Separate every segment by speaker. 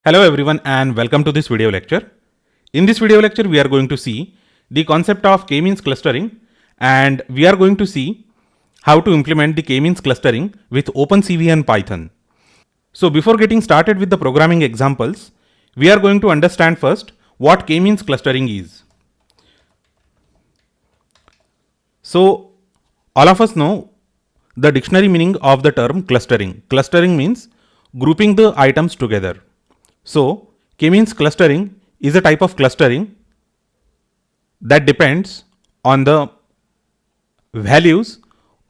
Speaker 1: Hello everyone and welcome to this video lecture. In this video lecture we are going to see the concept of k-means clustering, and we are going to see how to implement the k-means clustering with OpenCV and Python. So before getting started with the programming examples, we are going to understand first what k-means clustering is. So all of us know the dictionary meaning of the term clustering. Clustering means grouping the items together. So k-means clustering is a type of clustering that depends on the values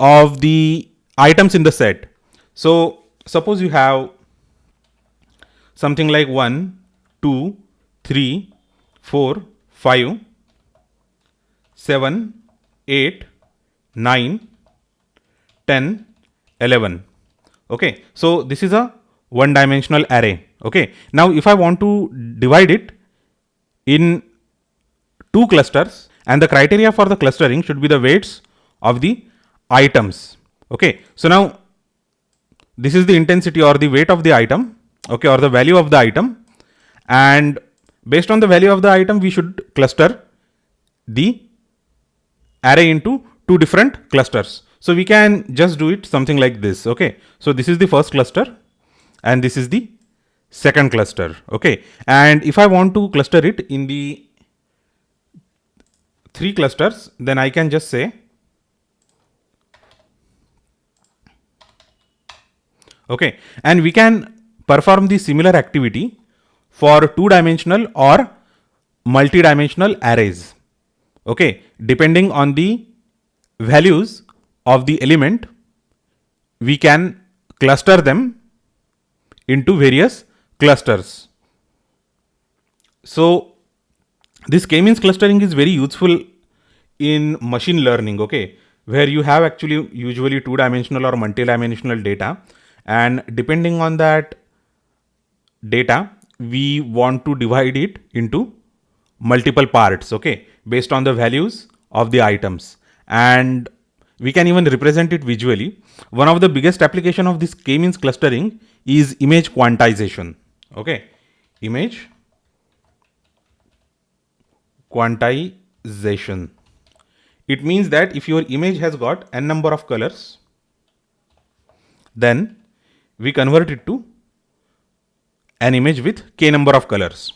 Speaker 1: of the items in the set. So suppose you have something like 1, 2, 3, 4, 5, 7, 8, 9, 10, 11. Okay, so this is a one dimensional array. Okay, now if I want to divide it in two clusters, and the criteria for the clustering should be the weights of the items. Okay, so now this is the intensity or the weight of the item, okay, or the value of the item, and based on the value of the item we should cluster the array into two different clusters. So we can just do it something like this. Okay, so this is the first cluster and this is the second cluster. Okay, and if I want to cluster it in the three clusters, then I can just say, okay, and we can perform the similar activity for two-dimensional or multi-dimensional arrays. Okay, depending on the values of the element, we can cluster them into various clusters. So this k-means clustering is very useful in machine learning, okay, where you have actually usually two-dimensional or multi-dimensional data, and depending on that data we want to divide it into multiple parts, okay, based on the values of the items, and we can even represent it visually. One of the biggest application of this k-means clustering is image quantization. Okay, image quantization. It means that if your image has got n number of colors, then we convert it to an image with k number of colors.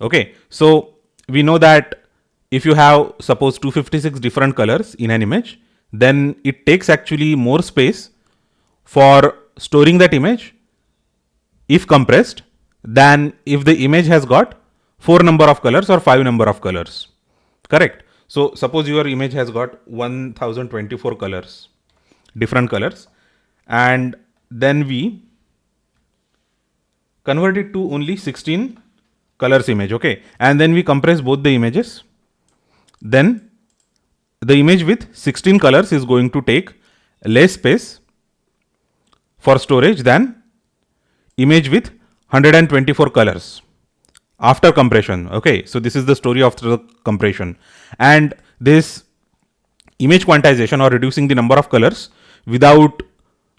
Speaker 1: Okay, so we know that if you have suppose 256 different colors in an image, then it takes actually more space for storing that image if compressed than if the image has got 4 number of colors or 5 number of colors. Correct. So suppose your image has got 1024 colors, different colors, and then we convert it to only 16 colors image. Okay, and then we compress both the images, then the image with 16 colors is going to take less space for storage than image with 124 colors after compression. Okay, so this is the story after the compression, and this image quantization or reducing the number of colors without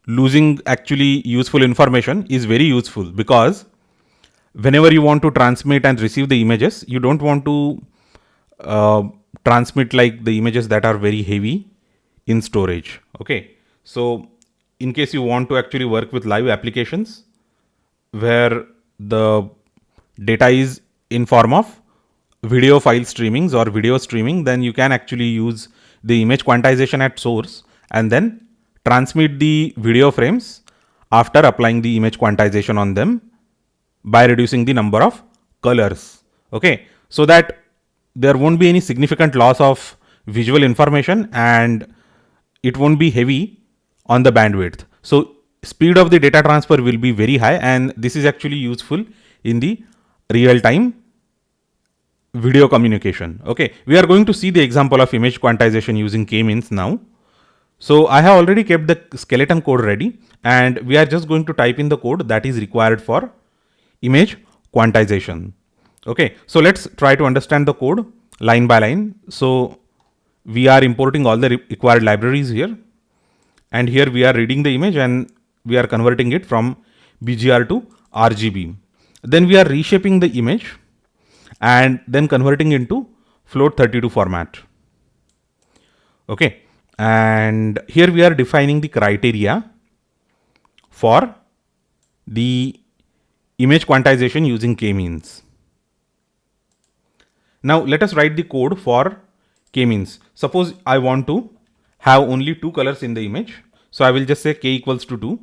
Speaker 1: losing actually useful information is very useful, because whenever you want to transmit and receive the images, you don't want to transmit like the images that are very heavy in storage. Okay, so in case you want to actually work with live applications where the data is in form of video file streamings or video streaming, then you can actually use the image quantization at source and then transmit the video frames after applying the image quantization on them by reducing the number of colors. Okay, so that there won't be any significant loss of visual information and it won't be heavy on the bandwidth. So speed of the data transfer will be very high, and this is actually useful in the real time video communication. Okay, we are going to see the example of image quantization using k-means now. So I have already kept the skeleton code ready, and we are just going to type in the code that is required for image quantization. Okay, so let's try to understand the code line by line. So we are importing all the required libraries here, and here we are reading the image and we are converting it from BGR to RGB. Then we are reshaping the image and then converting into float 32 format. Okay, and here we are defining the criteria for the image quantization using k-means. Now let us write the code for k-means. Suppose I want to have only two colors in the image. So I will just say k equals to 2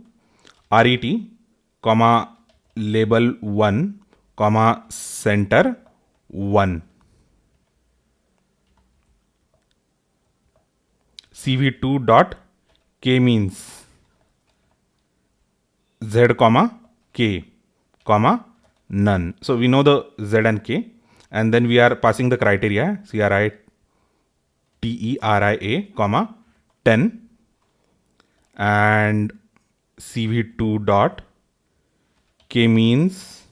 Speaker 1: ret comma label 1 comma center 1 cv2 dot k means z comma k comma none. So we know the z and k, and then we are passing the criteria criteria comma 10 and cv2 dot k means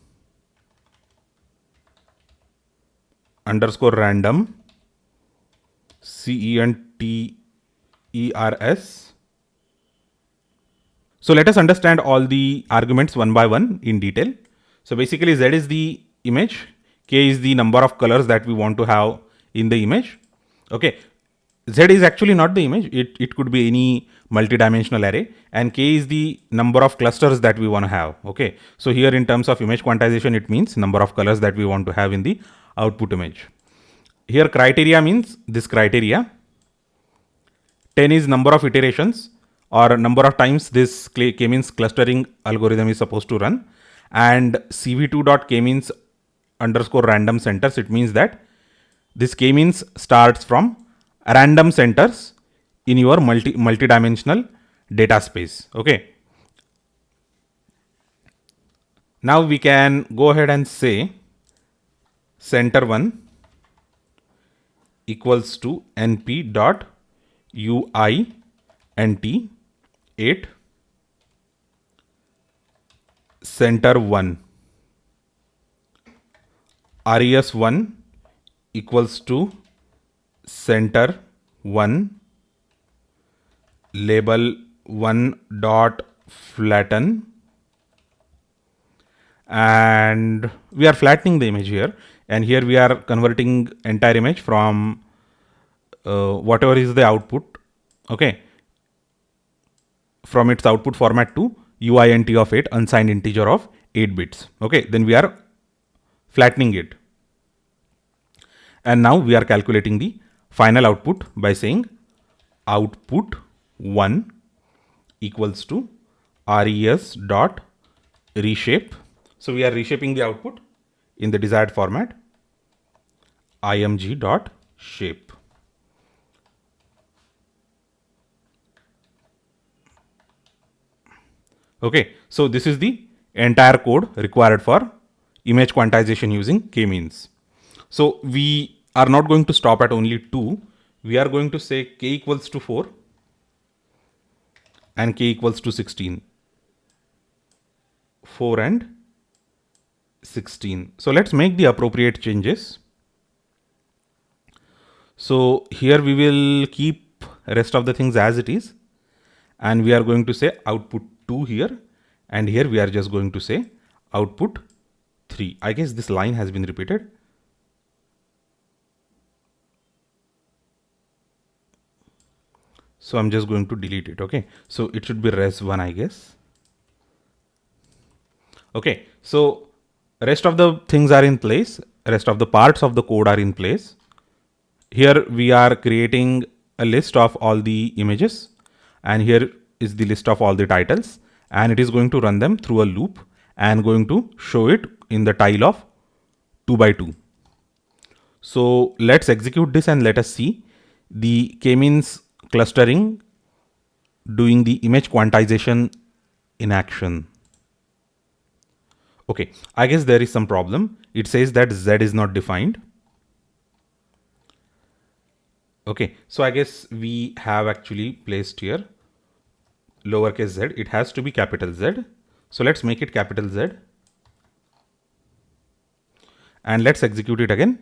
Speaker 1: underscore random CENTERS. So let us understand all the arguments one by one in detail. So basically Z is the image, K is the number of colors that we want to have in the image. Okay, Z is actually not the image, it could be any multi-dimensional array, and K is the number of clusters that we want to have. Okay, so here in terms of image quantization, it means number of colors that we want to have in the output image. Here criteria means this criteria. 10 is number of iterations or number of times this k-means clustering algorithm is supposed to run, and cv2.k-means underscore random centers, it means that this k-means starts from random centers in your multi-dimensional data space. Okay, now we can go ahead and say center 1 equals to np dot ui nt 8 center 1 res1 equals to center 1 label 1 dot flatten, and we are flattening the image here, and here we are converting entire image from whatever is the output, okay, from its output format to uint of 8, unsigned integer of 8 bits. Okay, then we are flattening it, and now we are calculating the final output by saying output 1 equals to res dot reshape. So we are reshaping the output in the desired format, img dot shape. Okay, so this is the entire code required for image quantization using k-means. So we are not going to stop at only 2. We are going to say k equals to 4 and k equals to 16. 4 and 16. So let's make the appropriate changes. So here we will keep rest of the things as it is, and we are going to say output 2 here, and here we are just going to say output 3. I guess this line has been repeated. So I'm just going to delete it. Okay, so it should be res1, I guess. Okay, so rest of the things are in place, rest of the parts of the code are in place. Here we are creating a list of all the images, and here is the list of all the titles, and it is going to run them through a loop and going to show it in the tile of 2 by 2. So let's execute this and let us see the k-means clustering doing the image quantization in action. Okay, I guess there is some problem. It says that Z is not defined. Okay, so I guess we have actually placed here lowercase z. It has to be capital Z. So let's make it capital Z. And let's execute it again.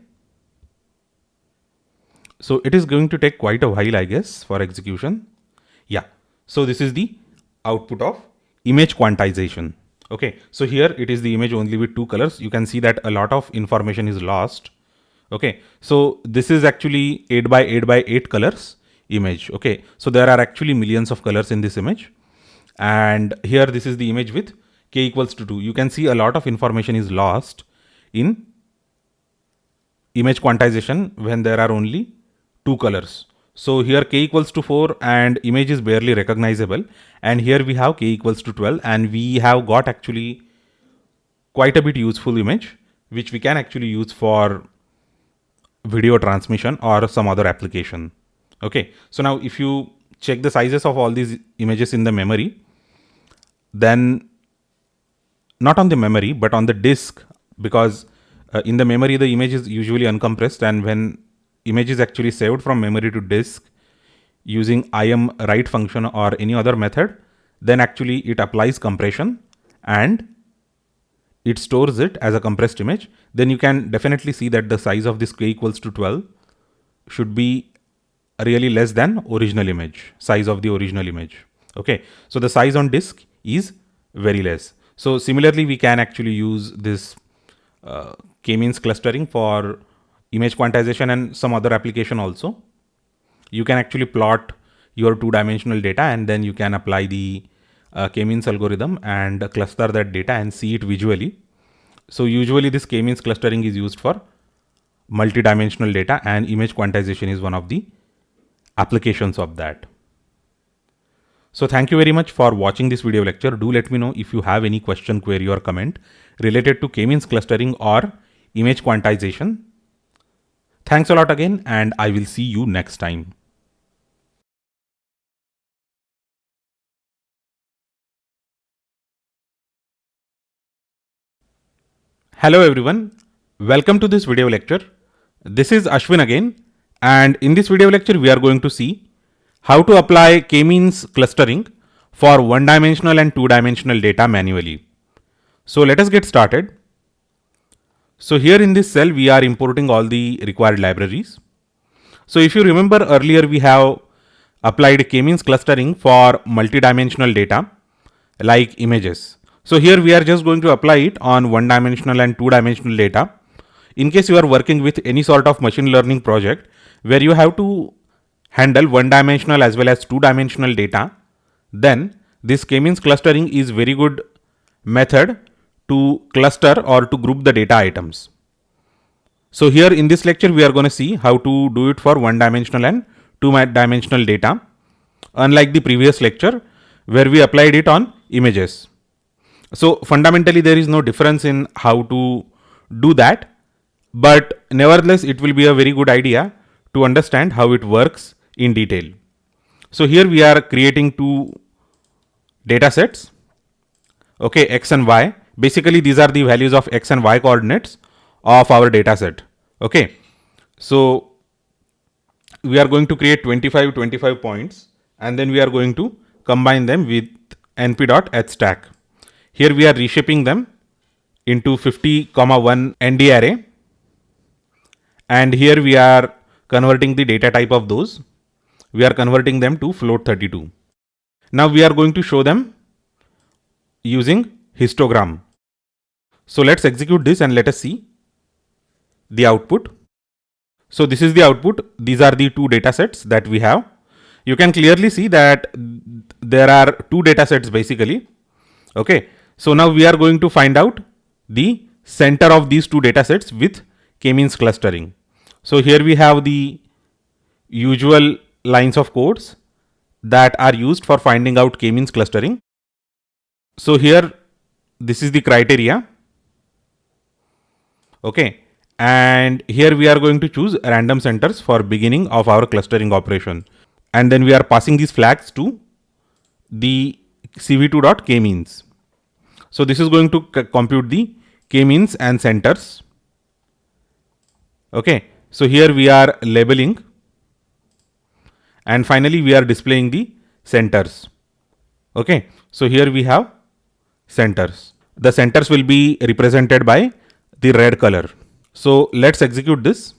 Speaker 1: So it is going to take quite a while, I guess, for execution. Yeah. So this is the output of image quantization. Okay, so here it is the image only with two colors. You can see that a lot of information is lost. Okay, so this is actually 8 by 8 by 8 colors image. Okay, so there are actually millions of colors in this image, and here this is the image with k equals to 2. You can see a lot of information is lost in image quantization when there are only two colors. So here k equals to 4 and image is barely recognizable, and here we have k equals to 12, and we have got actually quite a bit useful image which we can actually use for video transmission or some other application. Okay, so now if you check the sizes of all these images in the memory, then not on the memory but on the disk, because in the memory the image is usually uncompressed, and when image is actually saved from memory to disk using im write function or any other method, then actually it applies compression and it stores it as a compressed image. Then you can definitely see that the size of this k equals to 12 should be really less than original image, size of the original image. Okay, so the size on disk is very less. So similarly, we can actually use this k-means clustering for image quantization and some other application also. You can actually plot your two-dimensional data, and then you can apply the k-means algorithm and cluster that data and see it visually. So usually this k-means clustering is used for multi-dimensional data, and image quantization is one of the applications of that. So thank you very much for watching this video lecture. Do let me know if you have any question, query or comment related to k-means clustering or image quantization. Thanks a lot again, and I will see you next time. Hello everyone, welcome to this video lecture. This is Ashwin again, and in this video lecture we are going to see how to apply k-means clustering for one-dimensional and two-dimensional data manually. So let us get started. So here in this cell we are importing all the required libraries. So if you remember earlier, we have applied k-means clustering for multi-dimensional data like images. So here we are just going to apply it on one-dimensional and two-dimensional data. In case you are working with any sort of machine learning project where you have to handle one-dimensional as well as two-dimensional data, then this k-means clustering is very good method to cluster or to group the data items. So here in this lecture, we are going to see how to do it for one-dimensional and two-dimensional data, unlike the previous lecture where we applied it on images. So fundamentally, there is no difference in how to do that, but nevertheless, it will be a very good idea to understand how it works in detail. So here we are creating two data sets, okay, x and y. Basically, these are the values of x and y coordinates of our data set. Okay, so we are going to create 25 points, and then we are going to combine them with np.hstack. Here we are reshaping them into 50,1 ND array, and here we are converting the data type of those. We are converting them to float 32. Now we are going to show them using histogram. So let's execute this and let us see the output. So this is the output. These are the two data sets that we have. You can clearly see that there are two data sets basically. Okay. So now we are going to find out the center of these two data sets with k-means clustering. So here we have the usual lines of codes that are used for finding out k-means clustering. So here this is the criteria. Okay. And here we are going to choose random centers for beginning of our clustering operation, and then we are passing these flags to the cv2.k-means. So this is going to compute the k-means and centers. Okay, so here we are labeling, and finally we are displaying the centers. Okay, so here we have centers. The centers will be represented by the red color. So let's execute this.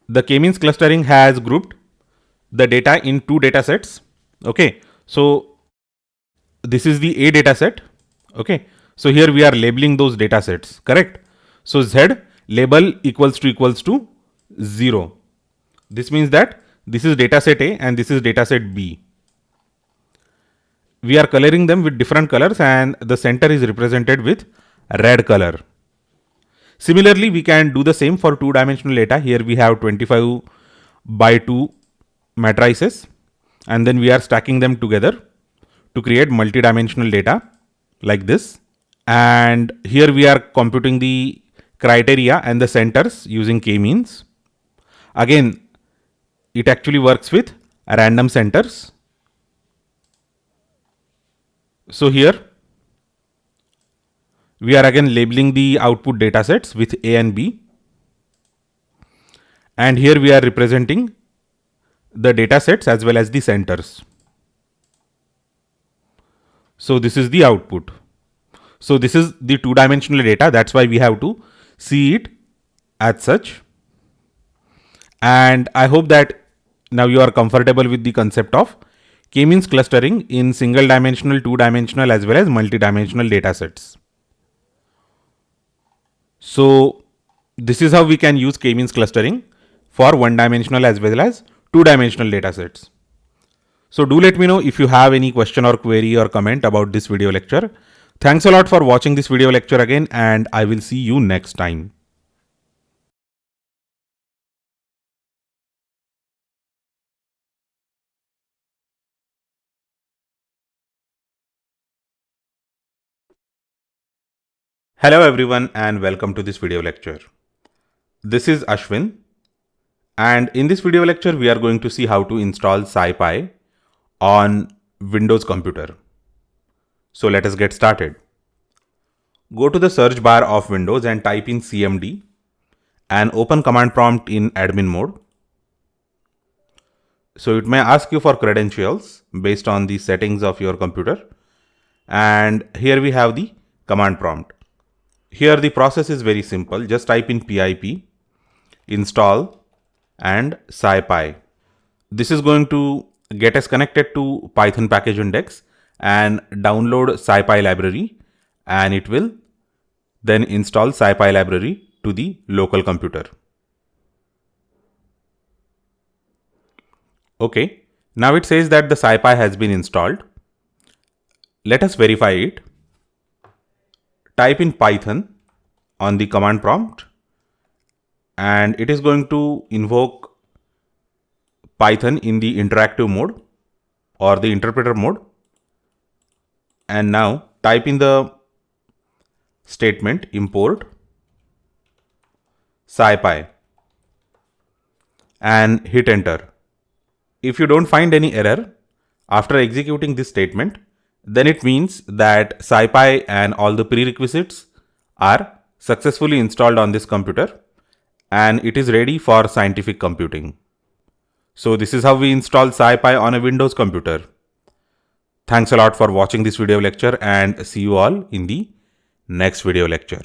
Speaker 1: The k-means clustering has grouped the data in two data sets. Okay, so this is the A data set. Okay, so here we are labeling those data sets, correct? So Z label equals to 0. This means that this is data set A and this is data set B. We are coloring them with different colors and the center is represented with red color. Similarly, we can do the same for two-dimensional data. Here we have 25 by 2 matrices and then we are stacking them together to create multi-dimensional data like this. And here we are computing the criteria and the centers using k-means. Again, it actually works with random centers. So here we are again labeling the output data sets with A and B. And here we are representing the data sets as well as the centers. So this is the output. So this is the two-dimensional data. That's why we have to see it as such. And I hope that now you are comfortable with the concept of k-means clustering in single dimensional, two-dimensional as well as multi-dimensional data sets. So this is how we can use k-means clustering for one-dimensional as well as two-dimensional data sets. So do let me know if you have any question or query or comment about this video lecture. Thanks a lot for watching this video lecture again, and I will see you next time. Hello everyone and welcome to this video lecture. This is Ashwin, and in this video lecture we are going to see how to install SciPy on Windows computer. So let us get started. Go to the search bar of Windows and type in CMD and open command prompt in admin mode. So it may ask you for credentials based on the settings of your computer, and here we have the command prompt. Here the process is very simple. Just type in pip install and SciPy. This is going to get us connected to Python package index and download SciPy library, and it will then install SciPy library to the local computer. Okay, now it says that the SciPy has been installed. Let us verify it. Type in Python on the command prompt and it is going to invoke Python in the interactive mode or the interpreter mode. And now type in the statement import SciPy and hit enter. If you don't find any error after executing this statement, then it means that SciPy and all the prerequisites are successfully installed on this computer and it is ready for scientific computing. So this is how we install SciPy on a Windows computer. Thanks a lot for watching this video lecture and see you all in the next video lecture.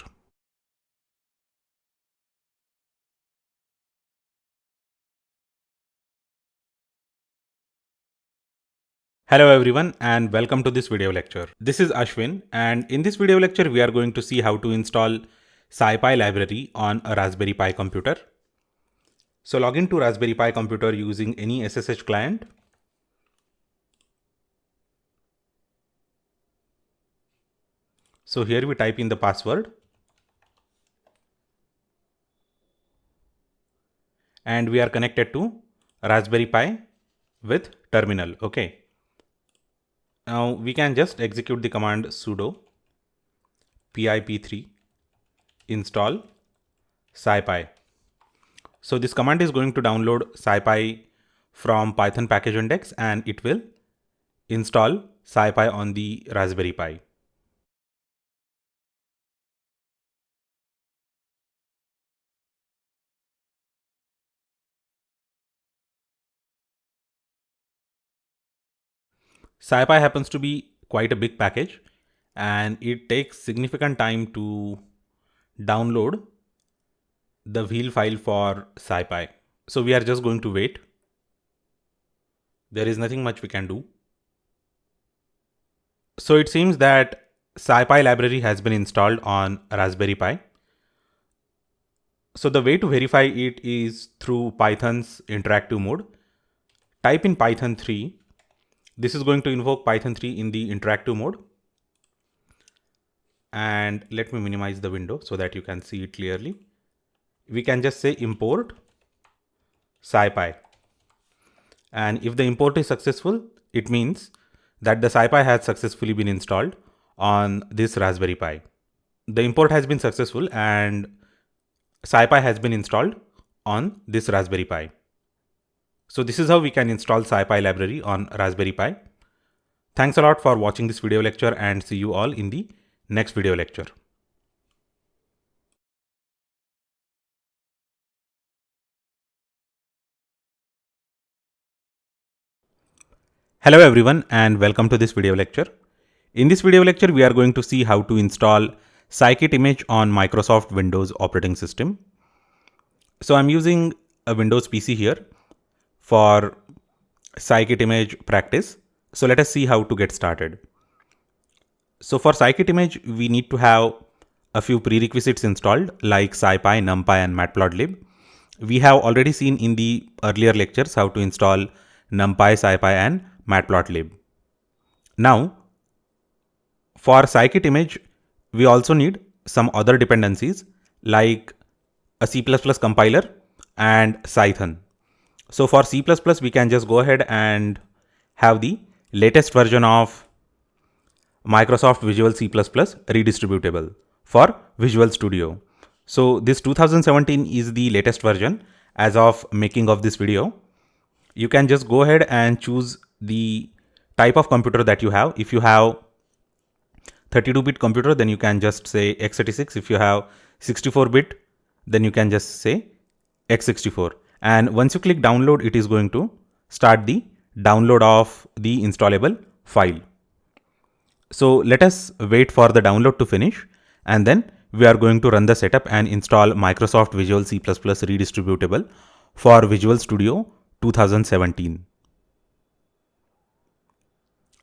Speaker 1: Hello everyone and welcome to this video lecture. This is Ashwin, and in this video lecture we are going to see how to install SciPy library on a Raspberry Pi computer. So log in to Raspberry Pi computer using any SSH client. So here we type in the password and we are connected to Raspberry Pi with terminal. Okay. Now we can just execute the command sudo pip3 install SciPy. So this command is going to download SciPy from Python package index and it will install SciPy on the Raspberry Pi. SciPy happens to be quite a big package and it takes significant time to download the wheel file for SciPy. So we are just going to wait. There is nothing much we can do. So it seems that SciPy library has been installed on Raspberry Pi. So the way to verify it is through Python's interactive mode. Type in Python 3. This is going to invoke Python 3 in the interactive mode. And let me minimize the window so that you can see it clearly. We can just say import SciPy. And if the import is successful, it means that the SciPy has successfully been installed on this Raspberry Pi. The import has been successful and SciPy has been installed on this Raspberry Pi. So this is how we can install SciPy library on Raspberry Pi. Thanks a lot for watching this video lecture and see you all in the next video lecture. Hello everyone and welcome to this video lecture. In this video lecture, we are going to see how to install Scikit-Image on Microsoft Windows operating system. So I'm using a Windows PC here for Scikit-Image practice. So let us see how to get started. So for Scikit-Image, we need to have a few prerequisites installed like SciPy, NumPy and Matplotlib. We have already seen in the earlier lectures how to install NumPy, SciPy and Matplotlib. Now, for Scikit-Image, we also need some other dependencies like a C++ compiler and Cython. So for C++, we can just go ahead and have the latest version of Microsoft Visual C++ redistributable for Visual Studio. So this 2017 is the latest version as of making of this video. You can just go ahead and choose the type of computer that you have. If you have 32-bit computer, then you can just say x86. If you have 64-bit, then you can just say x64. And once you click download, it is going to start the download of the installable file. So let us wait for the download to finish and then we are going to run the setup and install Microsoft Visual C++ redistributable for Visual Studio 2017.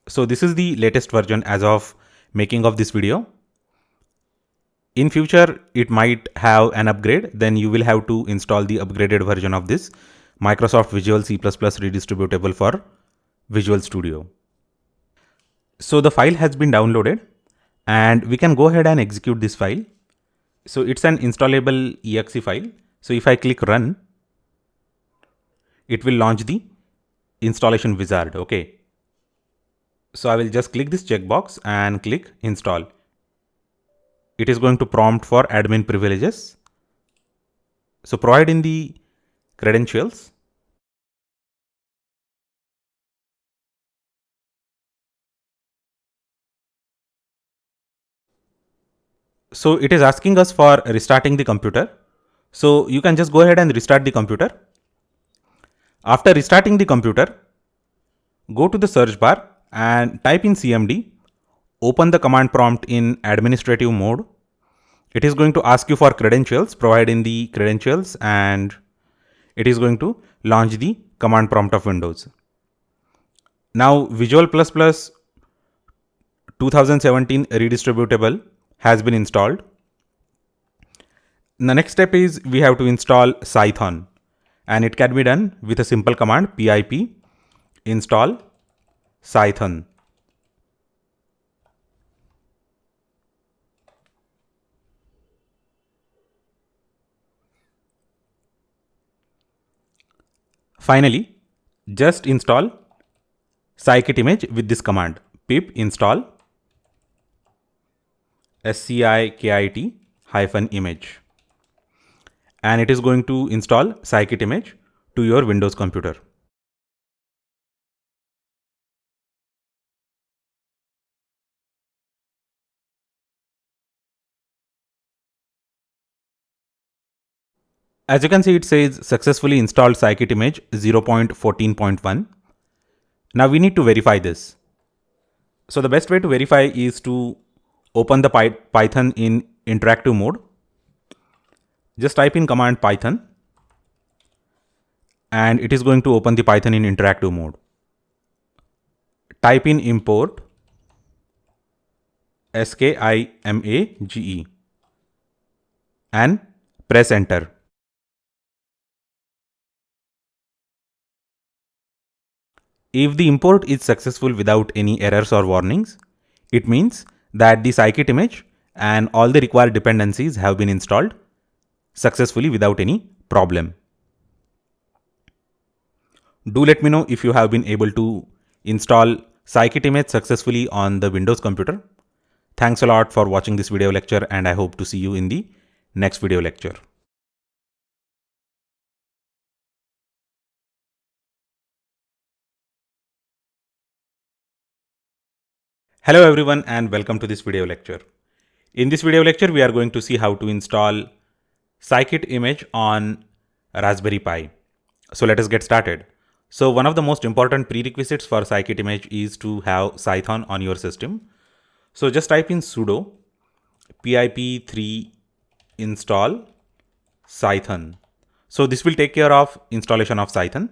Speaker 1: So this is the latest version as of making of this video. In future, it might have an upgrade, then you will have to install the upgraded version of this Microsoft Visual C++ redistributable for Visual Studio. So the file has been downloaded and we can go ahead and execute this file. So it's an installable exe file. So if I click run, it will launch the installation wizard. Okay. So I will just click this checkbox and click install. It is going to prompt for admin privileges. So provide in the credentials. So it is asking us for restarting the computer. So you can just go ahead and restart the computer. After restarting the computer, go to the search bar and type in CMD. Open the command prompt in administrative mode. It is going to ask you for credentials, provide in the credentials and it is going to launch the command prompt of Windows. Now Visual++ 2017 redistributable has been installed. The next step is we have to install Cython and it can be done with a simple command pip install Cython. Finally, just install Scikit-Image with this command pip install scikit-image and it is going to install Scikit-Image to your Windows computer. As you can see, it says successfully installed Scikit-Image 0.14.1. Now we need to verify this. So the best way to verify is to open the Python in interactive mode. Just type in command Python and it is going to open the Python in interactive mode. type in import SKIMAGE and press enter. If the import is successful without any errors or warnings, it means that the scikit image and all the required dependencies have been installed successfully without any problem. Do let me know if you have been able to install scikit image successfully on the Windows computer. Thanks a lot for watching this video lecture, and I hope to see you in the next video lecture. Hello everyone and welcome to this video lecture. In this video lecture, we are going to see how to install scikit image on Raspberry Pi. So let us get started. So one of the most important prerequisites for scikit image is to have Cython on your system. So just type in sudo pip3 install Cython. So this will take care of installation of Cython.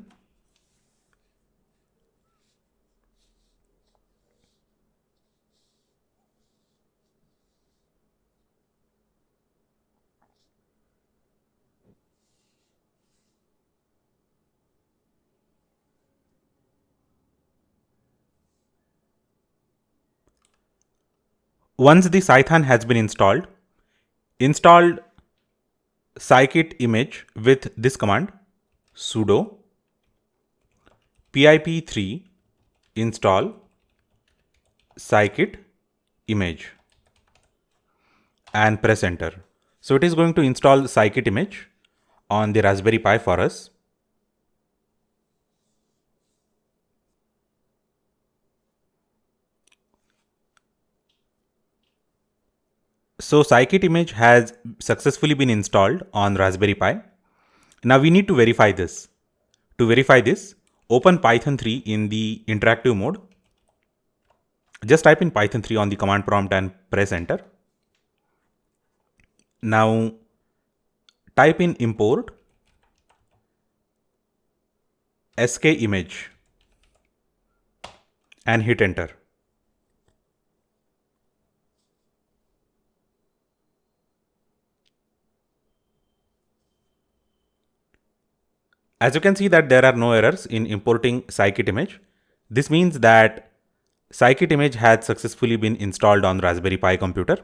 Speaker 1: Once the Cython has been installed scikit image with this command sudo pip3 install scikit image and press enter. So it is going to install scikit image on the Raspberry Pi for us. So scikit image has successfully been installed on Raspberry Pi. Now we need to verify this. To verify this, open Python 3 in the interactive mode. Just type in Python 3 on the command prompt and press enter. Now type in import skimage and hit enter. As you can see that there are no errors in importing scikit image. This means that scikit image has successfully been installed on Raspberry Pi computer.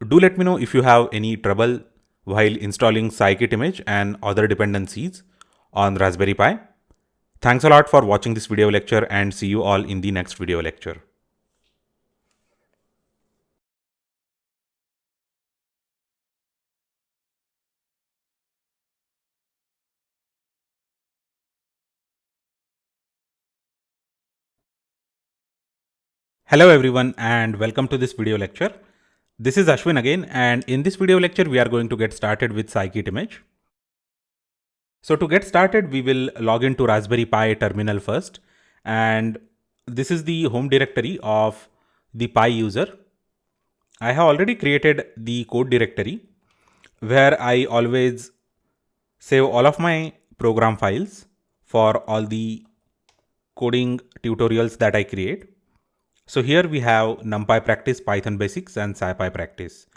Speaker 1: Do let me know if you have any trouble while installing scikit image and other dependencies on Raspberry Pi. Thanks a lot for watching this video lecture and see you all in the next video lecture. Hello everyone and welcome to this video lecture. This is Ashwin again, and in this video lecture we are going to get started with scikit image. So to get started, we will log into Raspberry Pi terminal first, and this is the home directory of the Pi user. I have already created the code directory where I always save all of my program files for all the coding tutorials that I create. So here we have NumPy practice, Python basics and SciPy practice.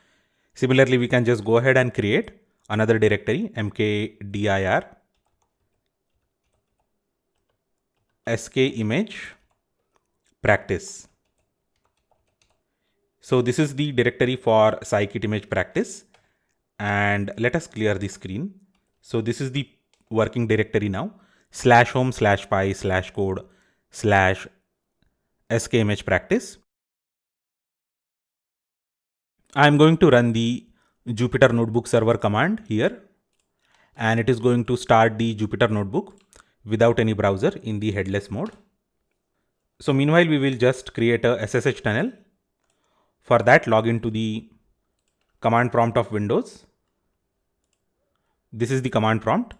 Speaker 1: Similarly, we can just go ahead and create another directory, mkdir skimage practice. So this is the directory for scikit image practice, and let us clear the screen. So this is the working directory now, /home/pi/code/ skimage practice. I am going to run the Jupyter Notebook server command here, and it is going to start the Jupyter Notebook without any browser in the headless mode. So meanwhile, we will just create a SSH tunnel. For that, log into the command prompt of Windows. This is the command prompt.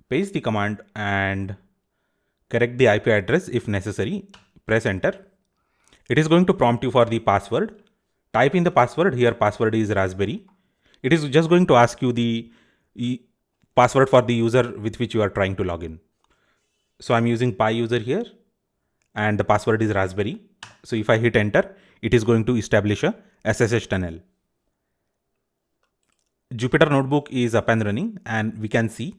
Speaker 1: Paste the command and correct the IP address if necessary. Press enter. It is going to prompt you for the password. Type in the password. Here password is Raspberry. It is just going to ask you the password for the user with which you are trying to log in. So I'm using Pi user here and the password is Raspberry. So if I hit enter, it is going to establish a SSH tunnel. Jupyter Notebook is up and running and we can see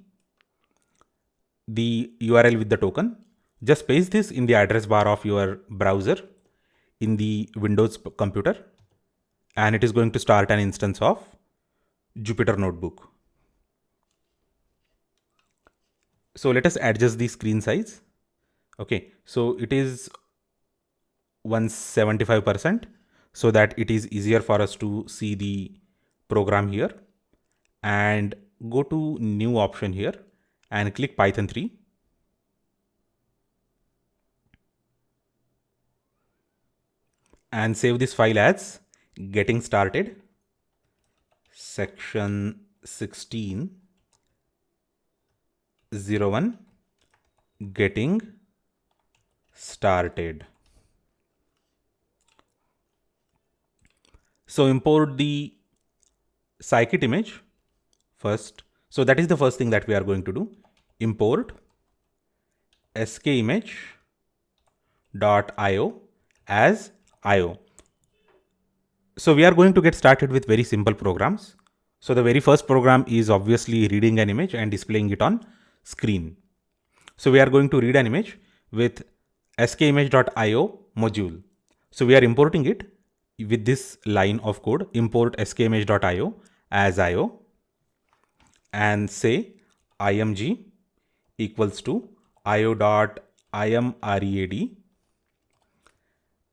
Speaker 1: the URL with the token. Just paste this in the address bar of your browser in the Windows computer and it is going to start an instance of Jupyter Notebook. So let us adjust the screen size. Okay, so it is 175% so that it is easier for us to see the program here, and go to new option here and click Python 3. And save this file as getting started section 1601 getting started. So import the scikit image first. So that is the first thing that we are going to do. Import skimage.io as IO. So we are going to get started with very simple programs. So the very first program is obviously reading an image and displaying it on screen. So we are going to read an image with skimage.io module. So we are importing it with this line of code, import skimage.io as IO, and say img equals to io.imread,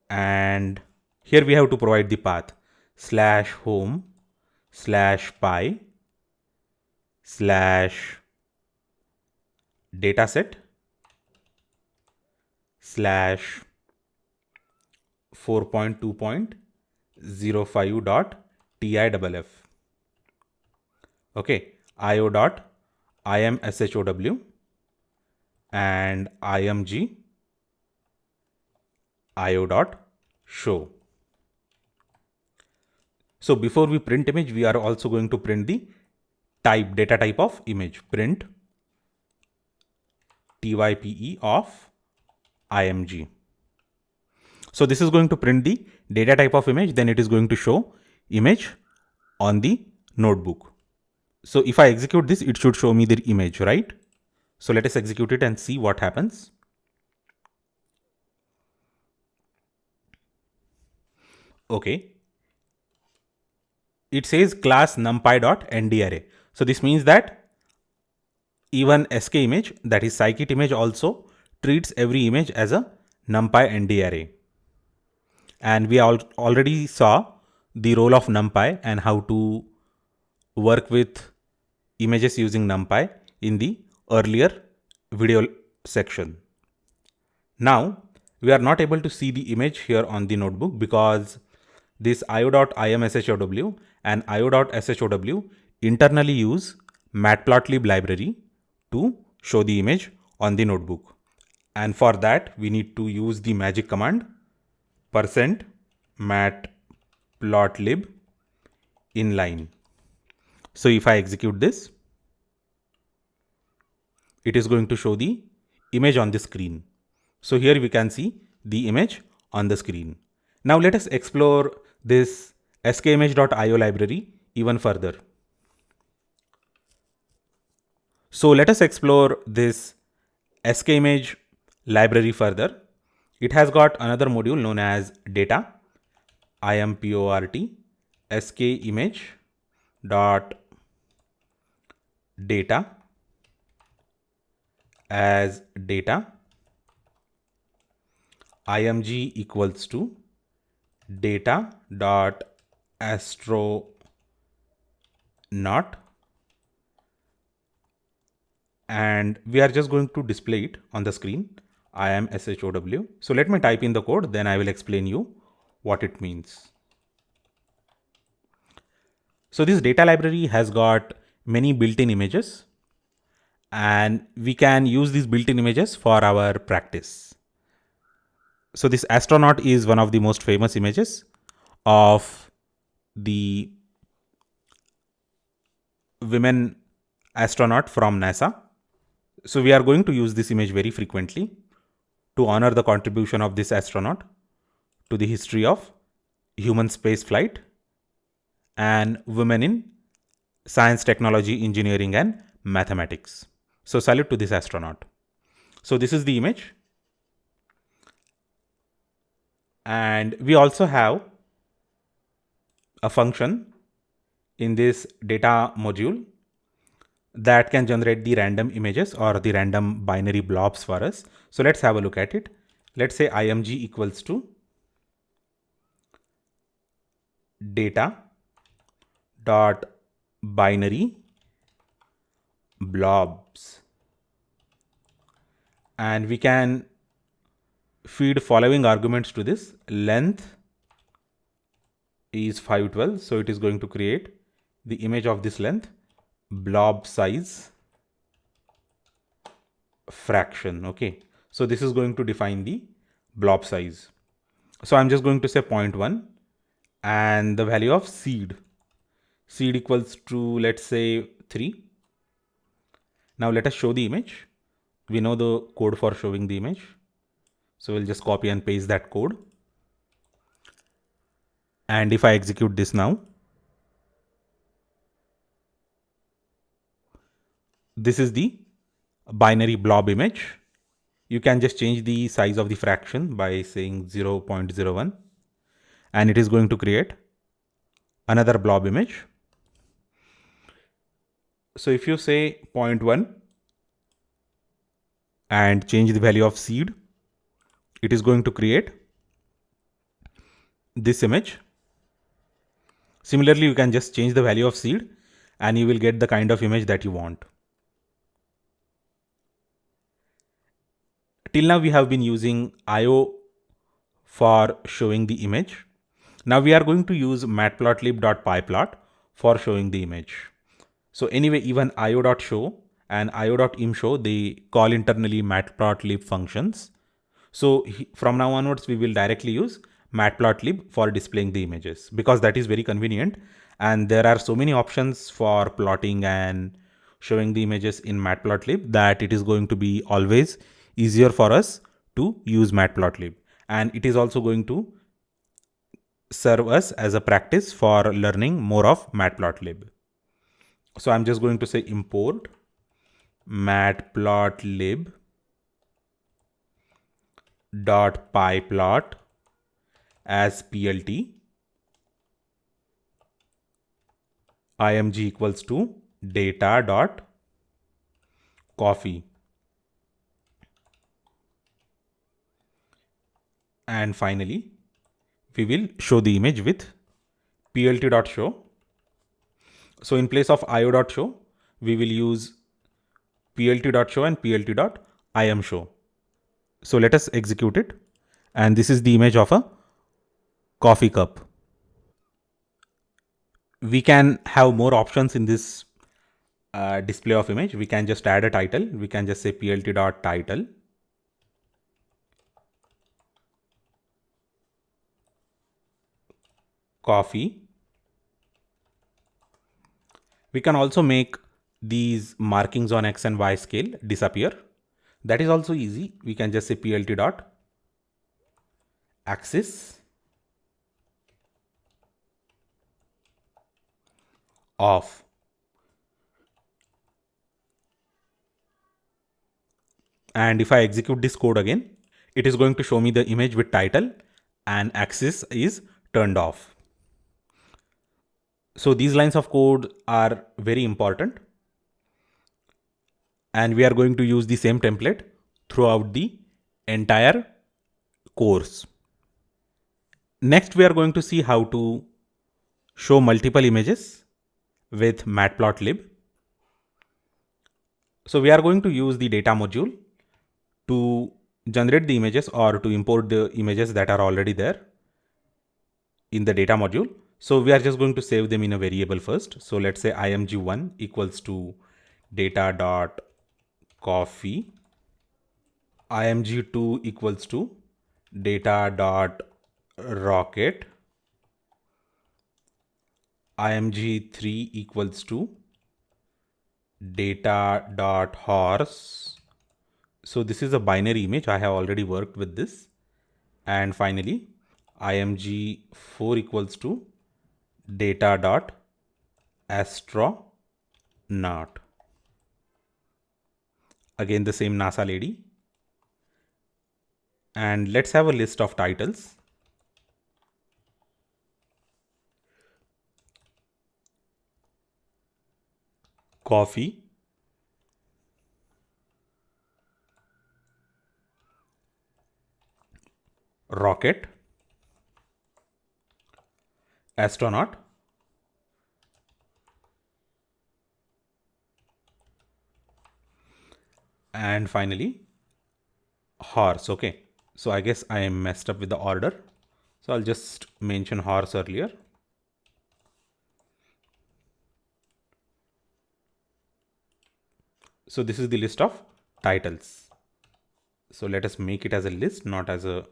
Speaker 1: and here we have to provide the path /home/dataset/4.2.05.tiff. Okay, io.imshow and img io.show. So before we print image, we are also going to print the data type of image, print type of img. So this is going to print the data type of image, then it is going to show image on the notebook. So if I execute this, it should show me the image, right? So let us execute it and see what happens. Okay. It says class numpy.ndArray. So this means that even sk image, that is scikit image, also treats every image as a numpy ndArray. And we already saw the role of numpy and how to work with images using numpy in the earlier video section. Now we are not able to see the image here on the notebook because this io.imshow and io.show internally use matplotlib library to show the image on the notebook. And for that, we need to use the magic command %matplotlib inline. So if I execute this, it is going to show the image on the screen. So here we can see the image on the screen. Now let us explore this skimage.io library even further. So let us explore this skimage library further. It has got another module known as data, import skimage.data as data, img equals to data.astronaut, and we are just going to display it on the screen, imshow. So let me type in the code, then I will explain you what it means. So this data library has got many built-in images, and we can use these built-in images for our practice. So this astronaut is one of the most famous images of the women astronaut from NASA. So we are going to use this image very frequently to honor the contribution of this astronaut to the history of human space flight and women in science, technology, engineering, and mathematics. So salute to this astronaut. So this is the image. And we also have a function in this data module that can generate the random images or the random binary blobs for us. So let's have a look at it. Let's say img equals to data dot binary blobs, and we can feed following arguments to this. Length is 512, so it is going to create the image of this length. Blob size fraction. Okay, so this is going to define the blob size. So I'm just going to say 0.1 and the value of seed equals to, let's say, 3. Now let us show the image. We know the code for showing the image, so we'll just copy and paste that code. And if I execute this now, this is the binary blob image. You can just change the size of the fraction by saying 0.01, and it is going to create another blob image. So if you say 0.1 and change the value of seed, it is going to create this image. Similarly, you can just change the value of seed and you will get the kind of image that you want. Till now we have been using IO for showing the image. Now we are going to use matplotlib.pyplot for showing the image. So anyway, even io.show and io.imshow, they call internally matplotlib functions. So from now onwards, we will directly use matplotlib for displaying the images, because that is very convenient. And there are so many options for plotting and showing the images in matplotlib that it is going to be always easier for us to use matplotlib. And it is also going to serve us as a practice for learning more of matplotlib. So I'm just going to say import matplotlib dot pyplot as plt img equals to data dot coffee, and finally we will show the image with plt.show. So in place of io.show, we will use plt.show and plt.imshow. So let us execute it. And this is the image of a coffee cup. We can have more options in this display of image. We can just add a title. We can just say plt.title. Coffee. We can also make these markings on X and Y scale disappear. That is also easy. We can just say plt.axis off. And if I execute this code again, it is going to show me the image with title and axis is turned off. So these lines of code are very important, and we are going to use the same template throughout the entire course. Next, we are going to see how to show multiple images with matplotlib. So we are going to use the data module to generate the images or to import the images that are already there in the data module. So we are just going to save them in a variable first. So let's say img1 equals to data.coffee, img2 equals to data.rocket, img3 equals to data.horse. So this is a binary image. I have already worked with this. And finally, img4 equals to data.astronaut. Again, the same NASA lady. And let's have a list of titles. Coffee, rocket, astronaut, and finally horse. Okay, so I guess I messed up with the order, so I'll just mention horse earlier. So this is the list of titles. So let us make it as a list, not as a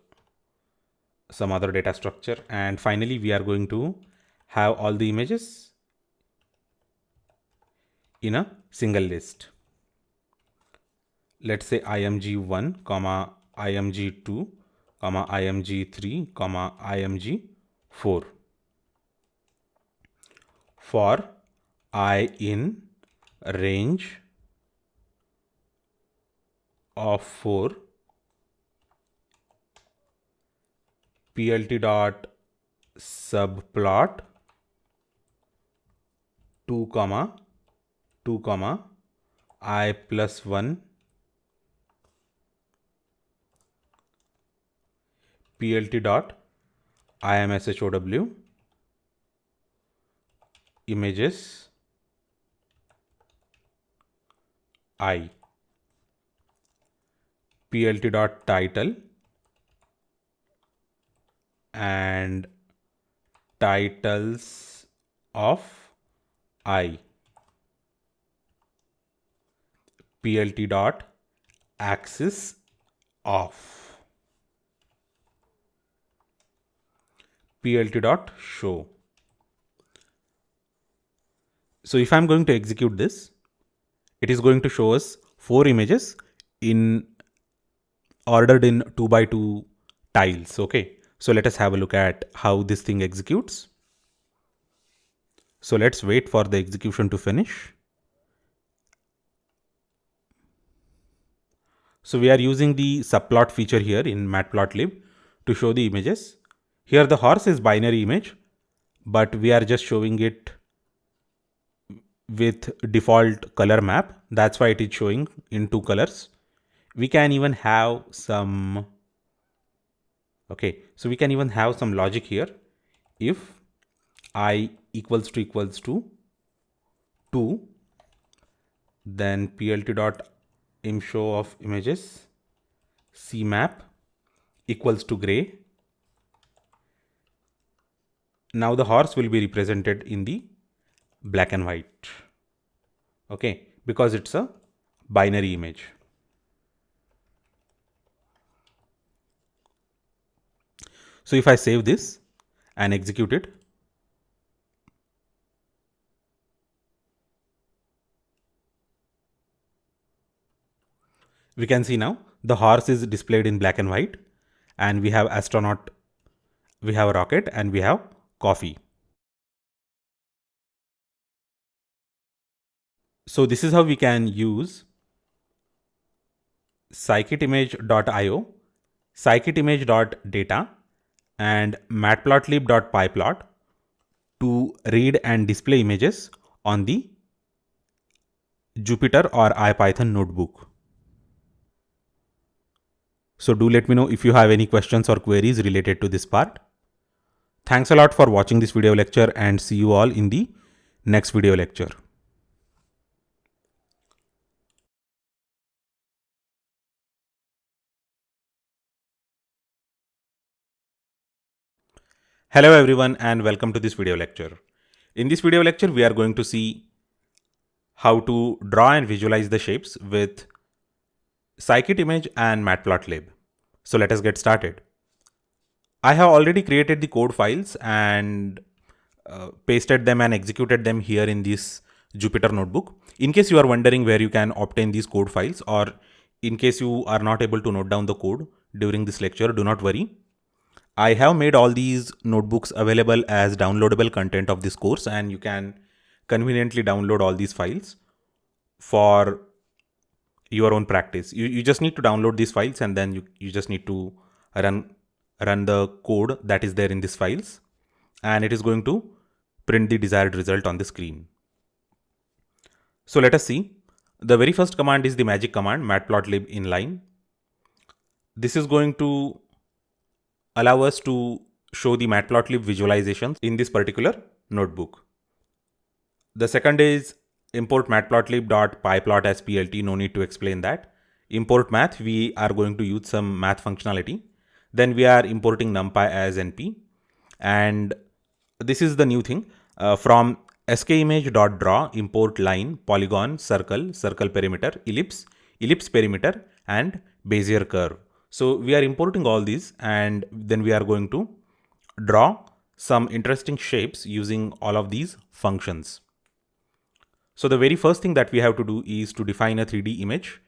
Speaker 1: some other data structure. And finally, we are going to have all the images in a single list. Let's say img1, img2, img3, img4. For I in range of 4, plt dot subplot 2 comma 2 comma I plus 1 plt dot imshow images I plt dot title and titles of I plt dot axis of plt dot show. So if I'm going to execute this, it is going to show us 4 images in ordered in 2 by 2 tiles. Okay, so let us have a look at how this thing executes. So let's wait for the execution to finish. So we are using the subplot feature here in Matplotlib to show the images. Here the horse is binary image, but we are just showing it with default color map. That's why it is showing in 2 colors. We can even have some, okay, so we can even have some logic here. If I equals to 2, then plt dot imshow of images cmap equals to gray. Now the horse will be represented in the black and white. Okay, because it's a binary image. So if I save this and execute it, we can see now the horse is displayed in black and white, and we have astronaut, we have a rocket, and we have coffee. So this is how we can use scikit-image.io, scikit-image.data, and matplotlib.pyplot to read and display images on the Jupyter or IPython notebook. So do let me know if you have any questions or queries related to this part. Thanks a lot for watching this video lecture, and see you all in the next video lecture. Hello everyone, and welcome to this video lecture. In this video lecture, we are going to see how to draw and visualize the shapes with scikit-image and matplotlib. So let us get started. I have already created the code files and pasted them and executed them here in this Jupyter Notebook. In case you are wondering where you can obtain these code files, or in case you are not able to note down the code during this lecture, do not worry. I have made all these notebooks available as downloadable content of this course, and you can conveniently download all these files for your own practice. You just need to download these files, and then you just need to run the code that is there in these files, and it is going to print the desired result on the screen. So let us see. The very first command is the magic command, matplotlib inline. This is going to allow us to show the matplotlib visualizations in this particular notebook. The second is import matplotlib.pyplot as plt. No need to explain that. Import math, we are going to use some math functionality. Then we are importing numpy as np. And this is the new thing. From skimage.draw, import line, polygon, circle, circle perimeter, ellipse, ellipse perimeter, and Bezier curve. So we are importing all these, and then we are going to draw some interesting shapes using all of these functions. So the very first thing that we have to do is to define a 3D image.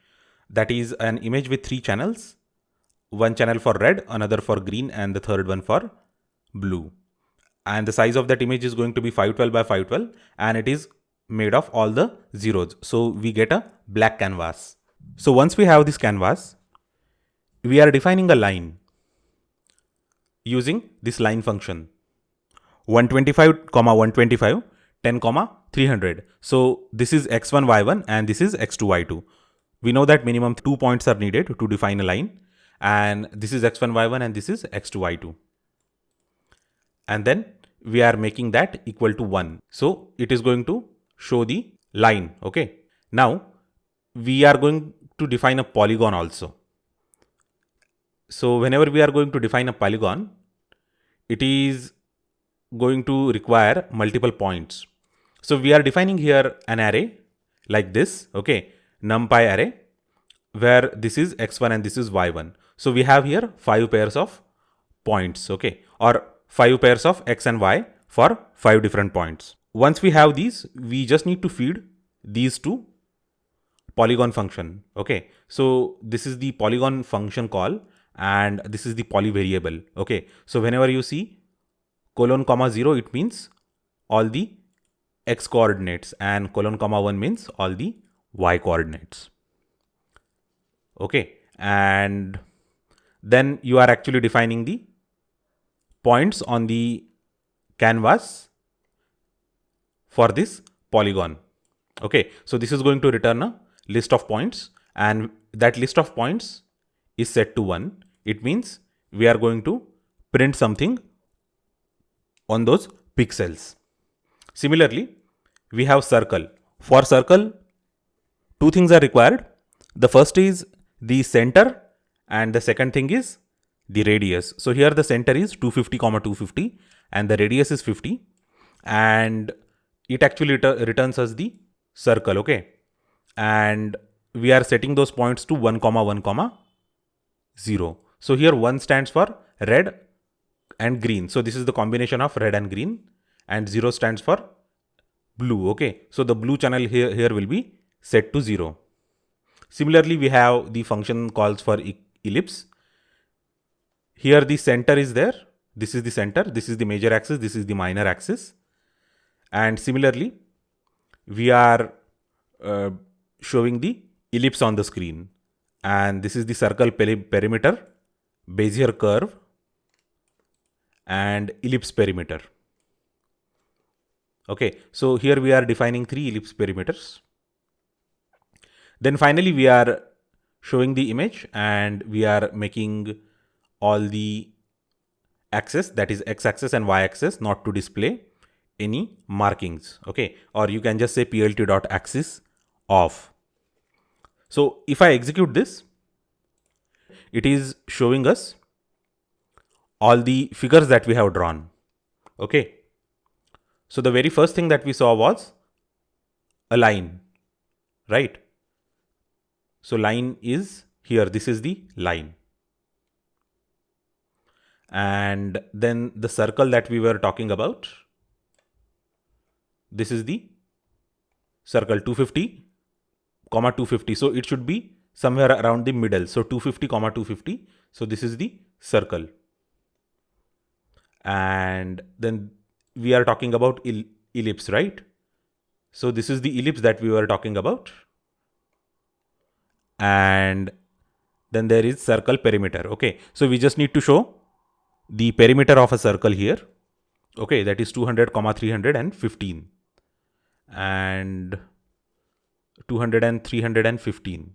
Speaker 1: That is an image with 3 channels. One channel for red, another for green, and the third one for blue. And the size of that image is going to be 512 by 512, and it is made of all the zeros. So we get a black canvas. So once we have this canvas, we are defining a line using this line function. 125, 125, 10, 300. So this is x1, y1, and this is x2, y2. We know that minimum 2 points are needed to define a line, and this is x1, y1, and this is x2, y2. And then we are making that equal to 1. So it is going to show the line. Okay. Now we are going to define a polygon also. So whenever we are going to define a polygon, it is going to require multiple points. So we are defining here an array like this. Okay. NumPy array, where this is x1 and this is y1. So we have here 5 pairs of points. Okay. Or 5 pairs of x and y for 5 different points. Once we have these, we just need to feed these to polygon function. Okay. So this is the polygon function call, and this is the poly variable. Okay. So whenever you see colon comma 0, it means all the x coordinates, and colon comma 1 means all the y coordinates. Okay. And then you are actually defining the points on the canvas for this polygon. Okay. So this is going to return a list of points, and that list of points is set to 1. It means we are going to print something on those pixels. Similarly, we have circle. For circle, 2 things are required. The first is the center, and the second thing is the radius. So here the center is 250, 250, and the radius is 50, and it actually returns us the circle. Okay. And we are setting those points to 1, 1, 0. So here 1 stands for red and green. So this is the combination of red and green, and 0 stands for blue. Okay. So the blue channel here will be set to 0. Similarly, we have the function calls for ellipse. Here the center is there. This is the center. This is the major axis. This is the minor axis. And similarly, we are showing the ellipse on the screen. And this is the circle perimeter, Bezier curve, and ellipse perimeter. Okay. So here we are defining 3 ellipse perimeters. Then finally, we are showing the image, and we are making all the axis, that is x-axis and y-axis, not to display any markings. Okay. Or you can just say plt.axis off. So if I execute this, it is showing us all the figures that we have drawn. Okay. So the very first thing that we saw was a line, right? So line is here. This is the line. And then the circle that we were talking about, this is the circle 250 comma 250. So it should be somewhere around the middle. So 250 comma 250. So this is the circle. And then we are talking about ellipse, right? So this is the ellipse that we were talking about. And then there is circle perimeter. Okay, so we just need to show the perimeter of a circle here. Okay, that is 200 comma 315 and 200 and 315.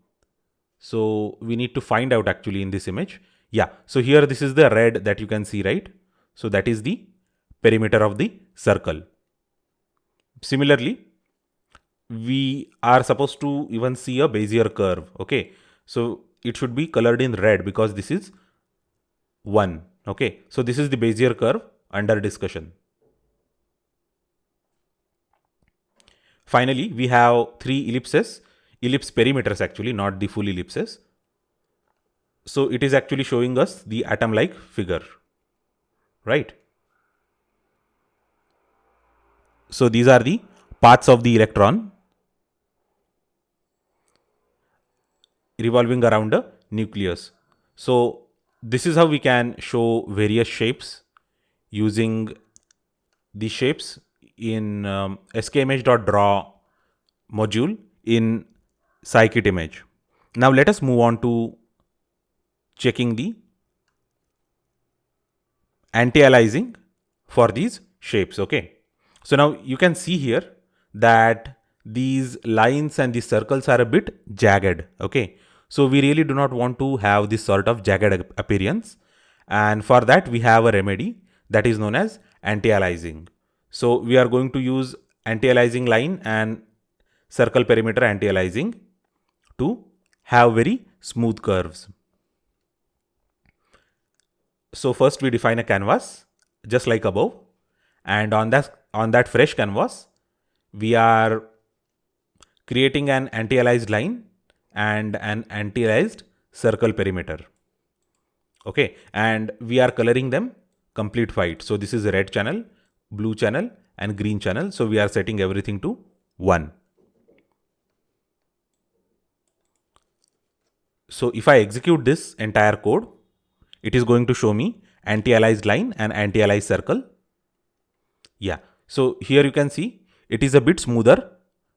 Speaker 1: So we need to find out actually in this image. Yeah, so here this is the red that you can see, right? So that is the perimeter of the circle. Similarly, we are supposed to even see a Bezier curve. Okay, so it should be colored in red because this is 1. Okay, so this is the Bezier curve under discussion. Finally, we have 3 ellipses, ellipse perimeters actually, not the full ellipses. So it is actually showing us the atom-like figure, right? So these are the paths of the electron revolving around a nucleus. So this is how we can show various shapes using the shapes in skimage.draw module in scikit-image. Now let us move on to checking the anti-aliasing for these shapes. Okay, so now you can see here that these lines and these circles are a bit jagged. Okay, so we really do not want to have this sort of jagged appearance, and for that we have a remedy that is known as anti-aliasing. So we are going to use anti-aliasing line and circle perimeter anti-aliasing to have very smooth curves. So first we define a canvas just like above, and on that fresh canvas we are creating an anti-aliased line and an anti-aliased circle perimeter. Okay, and we are coloring them complete white. So this is a red channel, blue channel and green channel. So we are setting everything to 1. So if I execute this entire code, it is going to show me anti-aliased line and anti-aliased circle. Yeah, so here you can see it is a bit smoother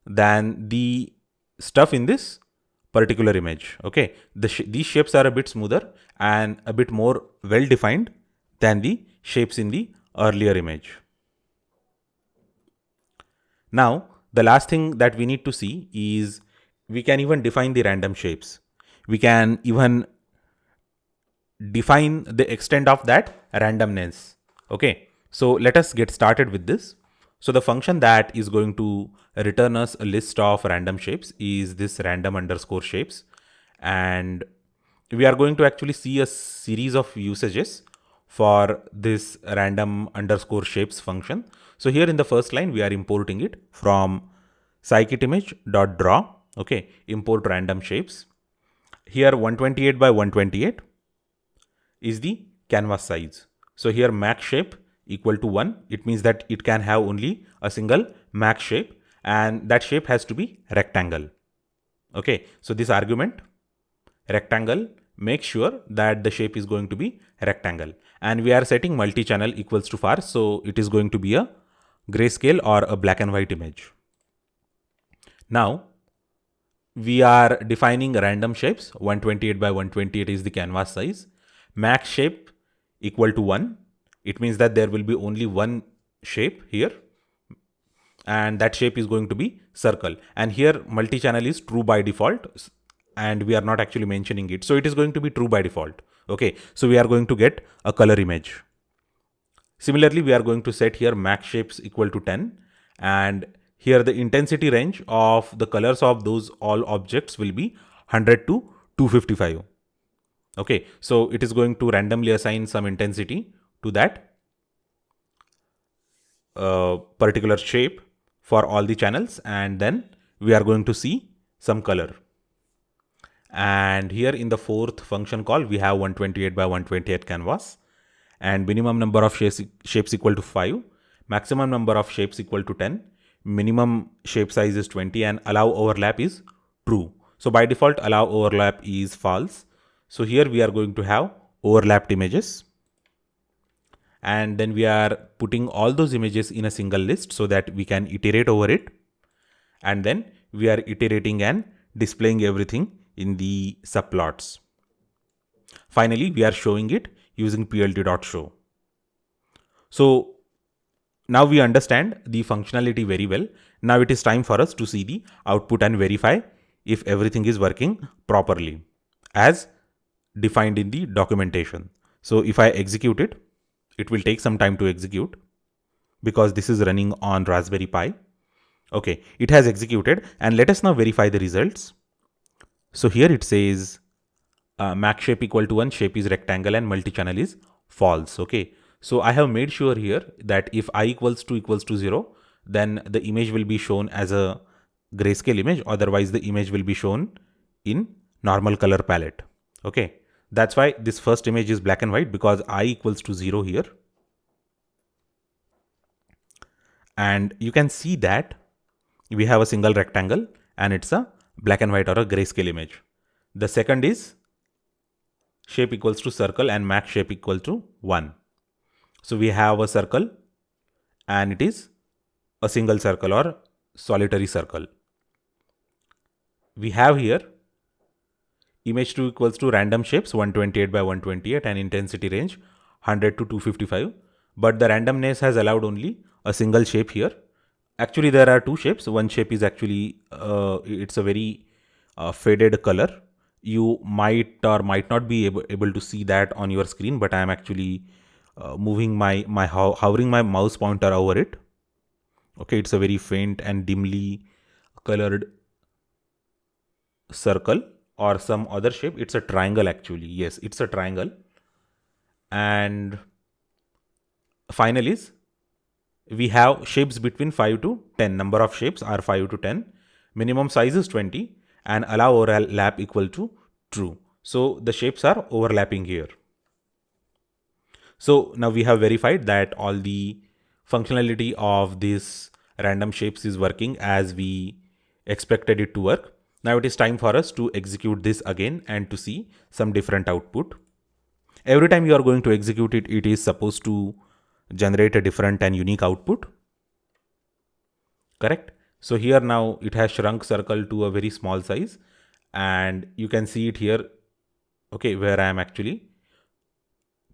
Speaker 1: than the stuff in this particular image. Okay, these shapes are a bit smoother and a bit more well defined than the shapes in the earlier image. Now the last thing that we need to see is we can even define the random shapes. We can even define the extent of that randomness. Okay, so let us get started with this. So the function that is going to return us a list of random shapes is this random underscore shapes, and we are going to actually see a series of usages for this random underscore shapes function. So here in the first line we are importing it from scikit-image.draw. Okay, import random shapes. Here 128 by 128 is the canvas size. So here max shape equal to 1. It means that it can have only a single max shape, and that shape has to be rectangle. Okay, so this argument rectangle makes sure that the shape is going to be rectangle, and we are setting multi-channel equals to far, so it is going to be a grayscale or a black and white image. Now we are defining random shapes. 128 by 128 is the canvas size. Max shape equal to 1. It means that there will be only one shape here, and that shape is going to be circle. And here multi-channel is true by default, and we are not actually mentioning it. So it is going to be true by default. Okay, so we are going to get a color image. Similarly, we are going to set here max shapes equal to 10, and here the intensity range of the colors of those all objects will be 100 to 255. Okay, so it is going to randomly assign some intensity to that particular shape for all the channels, and then we are going to see some color. And here in the fourth function call we have 128 by 128 canvas, and minimum number of shapes equal to 5, maximum number of shapes equal to 10. minimum shape size is 20 and allow overlap is true. So by default, allow overlap is false. So here we are going to have overlapped images. And then we are putting all those images in a single list so that we can iterate over it. And then we are iterating and displaying everything in the subplots. Finally, we are showing it using plt.show. So now we understand the functionality very well. Now it is time for us to see the output and verify if everything is working properly as defined in the documentation. So if I execute it, it will take some time to execute because this is running on Raspberry Pi. Okay, it has executed and let us now verify the results. So here it says max shape equal to 1, shape is rectangle and multi-channel is false. Okay, so I have made sure here that if I equals to 0, then the image will be shown as a grayscale image. Otherwise, the image will be shown in normal color palette. Okay, that's why this first image is black and white, because I equals to 0 here. And you can see that we have a single rectangle and it's a black and white or a grayscale image. The second is shape equals to circle and max shape equal to 1. So we have a circle and it is a single circle or solitary circle. We have here image 2 equals to random shapes 128 by 128 and intensity range 100 to 255. But the randomness has allowed only a single shape here. Actually, there are two shapes. One shape is actually, it's a very faded color. You might or might not be able to see that on your screen, but I am actually moving hovering my mouse pointer over it. Okay, it's a very faint and dimly colored circle or some other shape. It's a triangle actually. Yes, it's a triangle. And final is we have shapes between 5 to 10. Number of shapes are 5 to 10. Minimum size is 20 and allow overlap equal to true. So the shapes are overlapping here. So now we have verified that all the functionality of this random shapes is working as we expected it to work. Now it is time for us to execute this again and to see some different output. Every time you are going to execute it, it is supposed to generate a different and unique output. Correct? So here now it has shrunk circle to a very small size and you can see it here, okay, where I am actually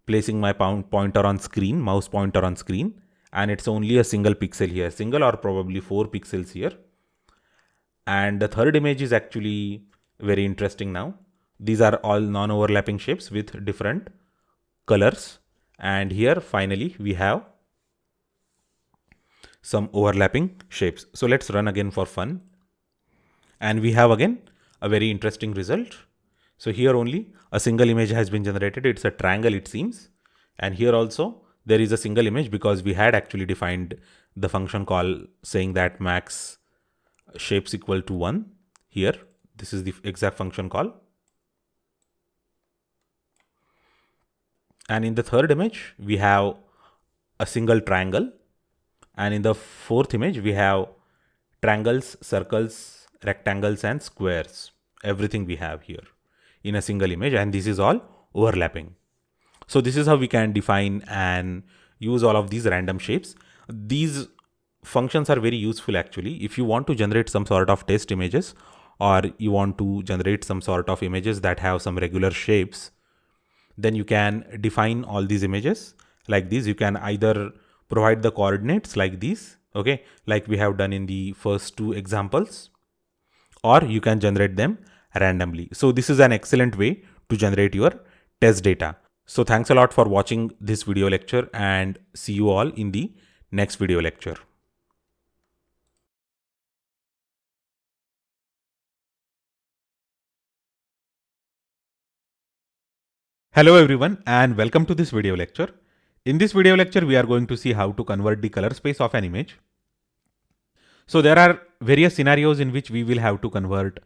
Speaker 1: placing my pointer on screen, mouse pointer on screen, and it's only a single pixel here, single or probably 4 pixels here. And the third image is actually very interesting now. These are all non-overlapping shapes with different colors. And here finally we have some overlapping shapes. So let's run again for fun. And we have again a very interesting result. So here only a single image has been generated. It's a triangle, it seems. And here also there is a single image because we had actually defined the function call saying that max shapes equal to 1 here. This is the exact function call. And in the third image, we have a single triangle. And in the fourth image, we have triangles, circles, rectangles, and squares. Everything we have here in a single image. And this is all overlapping. So this is how we can define and use all of these random shapes. These functions are very useful actually. If you want to generate some sort of test images or you want to generate some sort of images that have some regular shapes, then you can define all these images like this. You can either provide the coordinates like these, okay, like we have done in the first two examples, or you can generate them randomly. So this is an excellent way to generate your test data. So thanks a lot for watching this video lecture and see you all in the next video lecture. Hello everyone and welcome to this video lecture. In this video lecture, we are going to see how to convert the color space of an image. So there are various scenarios in which we will have to convert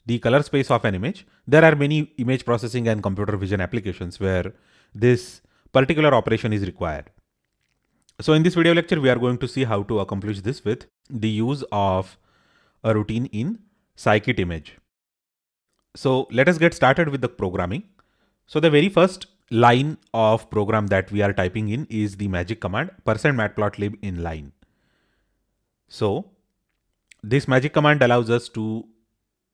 Speaker 1: the color space of an image. There are many image processing and computer vision applications where this particular operation is required. So in this video lecture, we are going to see how to accomplish this with the use of a routine in scikit-image. So let us get started with the programming. So the very first line of program that we are typing in is the magic command %matplotlib inline. So this magic command allows us to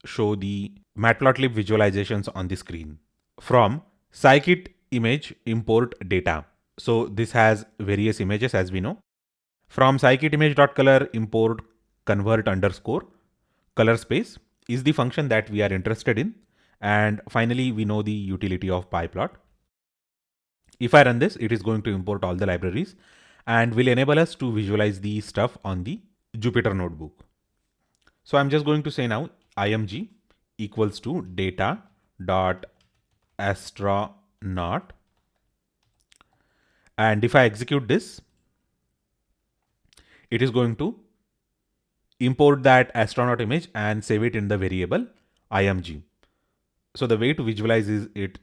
Speaker 1: show the matplotlib visualizations on the screen. From scikit image import data. So this has various images as we know. From scikit image.color import convert underscore color space is the function that we are interested in. And finally, we know the utility of pyplot. If I run this, it is going to import all the libraries and will enable us to visualize the stuff on the Jupyter notebook. So I'm just going to say now img equals to data dot astronaut. And if I execute this, it is going to import that astronaut image and save it in the variable img. So the way to visualize is it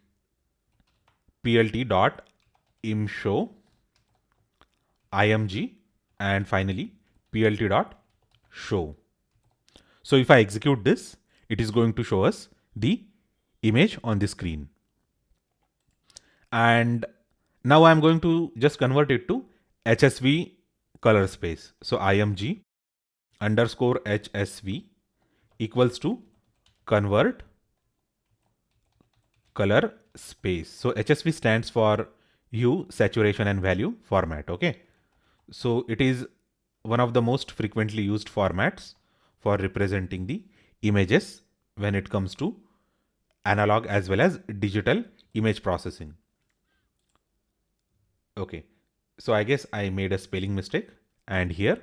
Speaker 1: plt.imshow img and finally plt.show. So if I execute this, it is going to show us the image on the screen. And now I'm going to just convert it to HSV color space. So img underscore HSV equals to convert color space. So HSV stands for hue, saturation and value format. Okay. So it is one of the most frequently used formats for representing the images when it comes to analog as well as digital image processing. Okay. So I guess I made a spelling mistake and here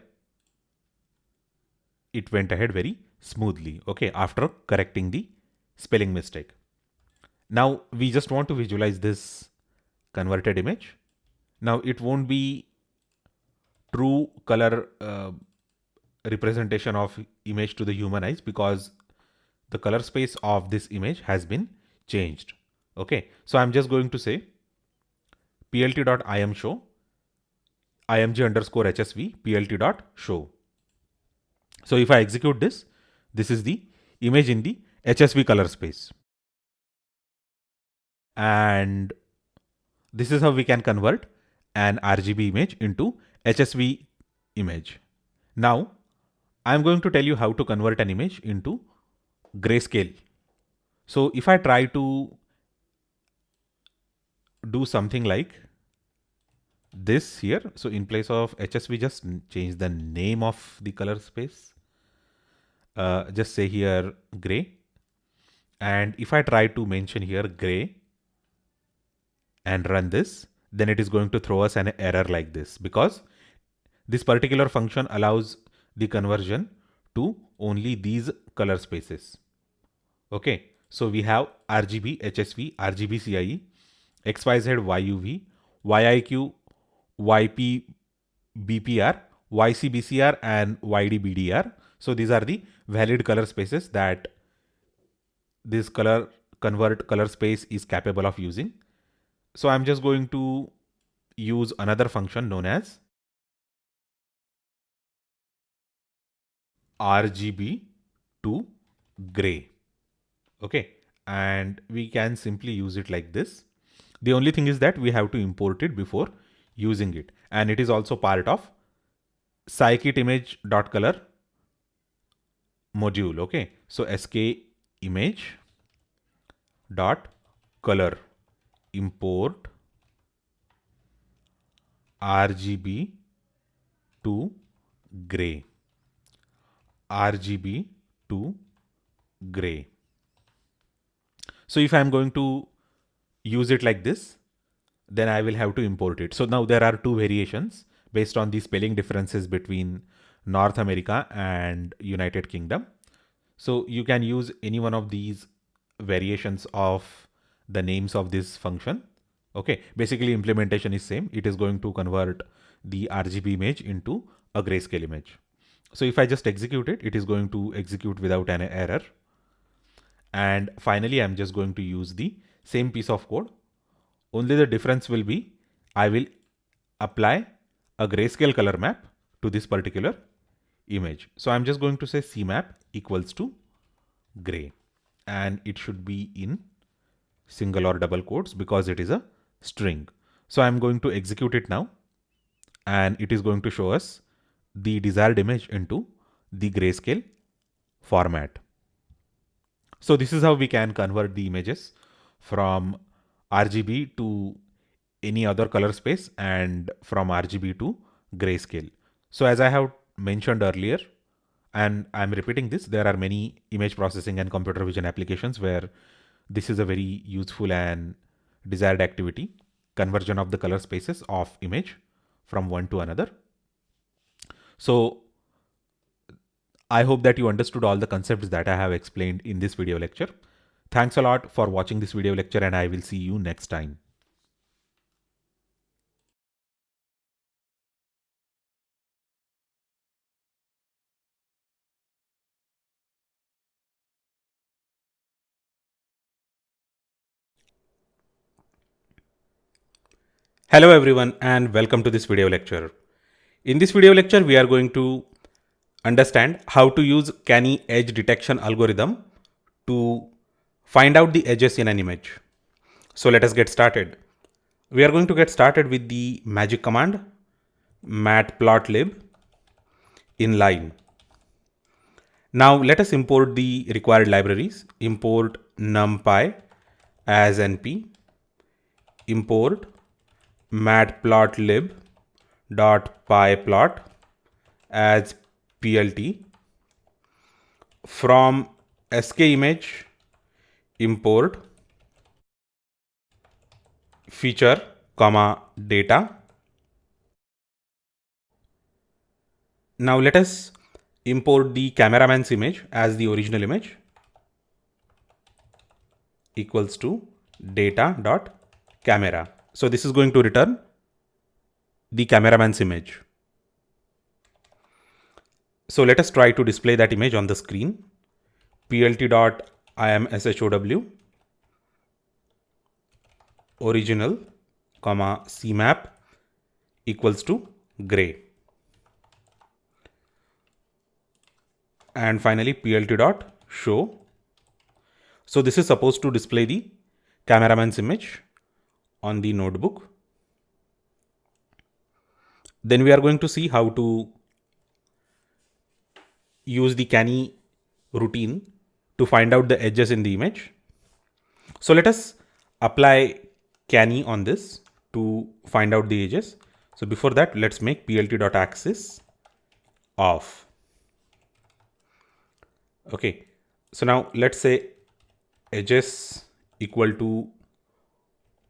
Speaker 1: it went ahead very smoothly. Okay. After correcting the spelling mistake. Now we just want to visualize this converted image. Now it won't be true color representation of image to the human eyes because the color space of this image has been changed. Okay, so I'm just going to say plt.imshow img underscore hsv plt.show. So if I execute this, this is the image in the HSV color space. And this is how we can convert an RGB image into HSV image. Now, I'm going to tell you how to convert an image into grayscale. So if I try to do something like this here, so in place of HSV, just change the name of the color space. Just say here gray. And if I try to mention here gray and run this, then it is going to throw us an error like this because this particular function allows the conversion to only these color spaces. Okay, so we have RGB, HSV, RGB CIE, XYZ YUV, YIQ, YP BPR, YCBCR and YDBDR. So these are the valid color spaces that this color convert color space is capable of using. So I'm just going to use another function known as RGB to gray. Okay, and we can simply use it like this. The only thing is that we have to import it before using it, and it is also part of scikit image.color module. Okay, so sk image dot color import RGB to gray. RGB to gray. So if I'm going to use it like this, then I will have to import it. So now there are two variations based on the spelling differences between North America and United Kingdom. So you can use any one of these variations of the names of this function. Okay, basically implementation is same. It is going to convert the RGB image into a grayscale image. So if I just execute it, it is going to execute without an error. And finally, I'm just going to use the same piece of code. Only the difference will be I will apply a grayscale color map to this particular image. So I'm just going to say CMap equals to gray, and it should be in single or double quotes because it is a string. So I'm going to execute it now, and it is going to show us the desired image into the grayscale format. So this is how we can convert the images from RGB to any other color space and from RGB to grayscale. So as I have mentioned earlier, and I'm repeating this, there are many image processing and computer vision applications where this is a very useful and desired activity, conversion of the color spaces of image from one to another. So I hope that you understood all the concepts that I have explained in this video lecture. Thanks a lot for watching this video lecture, and I will see you next time. Hello everyone, and welcome to this video lecture. In this video lecture, we are going to understand how to use Canny edge detection algorithm to find out the edges in an image. So let us get started. We are going to get started with the magic command matplotlib inline. Now let us import the required libraries. Import numpy as np, import matplotlib.pyplot as plt. From skimage, import feature, data. Now let us import the cameraman's image as the original image equals to data.camera. So this is going to return the cameraman's image. So let us try to display that image on the screen. plt.imshow original, CMap equals to gray. And finally plt.show. So this is supposed to display the cameraman's image on the notebook. Then we are going to see how to use the Canny routine to find out the edges in the image. So let us apply Canny on this to find out the edges. So before that, let's make plt.axis off. Okay, so now let's say edges equal to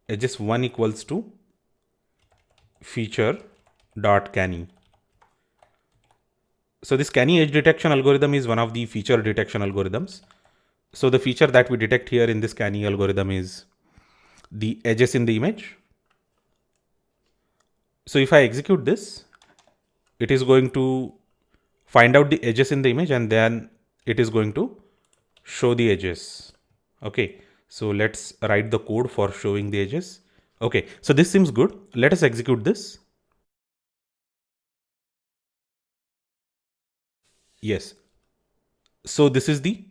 Speaker 1: edges 1 equals to feature.canny. So this Canny edge detection algorithm is one of the feature detection algorithms. So the feature that we detect here in this Canny algorithm is the edges in the image. So if I execute this, it is going to find out the edges in the image, and then it is going to show the edges. Okay, so let's write the code for showing the edges. Okay, so this seems good. Let us execute this. Yes. So this is the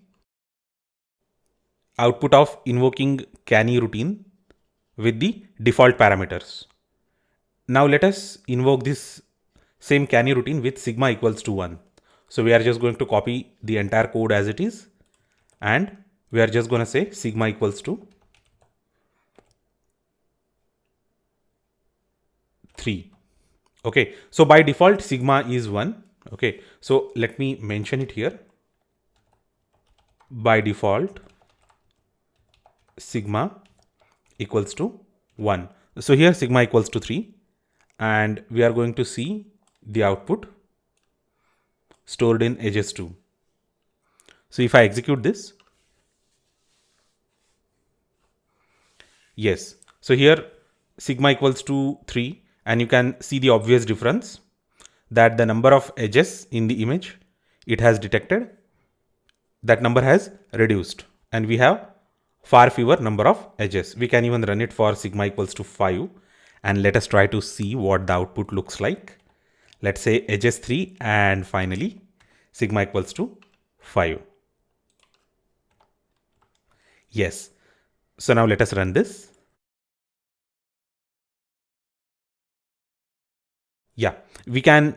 Speaker 1: output of invoking Canny routine with the default parameters. Now let us invoke this same Canny routine with sigma equals to 1. So we are just going to copy the entire code as it is, and we are just going to say sigma equals to 3. Okay, so by default sigma is 1. Okay, so let me mention it here. By default sigma equals to 1. So here sigma equals to 3, and we are going to see the output stored in edges 2. So if I execute this, yes, so here sigma equals to 3, and you can see the obvious difference that the number of edges in the image it has detected, that number has reduced, and we have far fewer number of edges. We can even run it for sigma equals to 5, and let us try to see what the output looks like. let's say edges 3, and finally sigma equals to 5. Yes. So now let us run this. Yeah, we can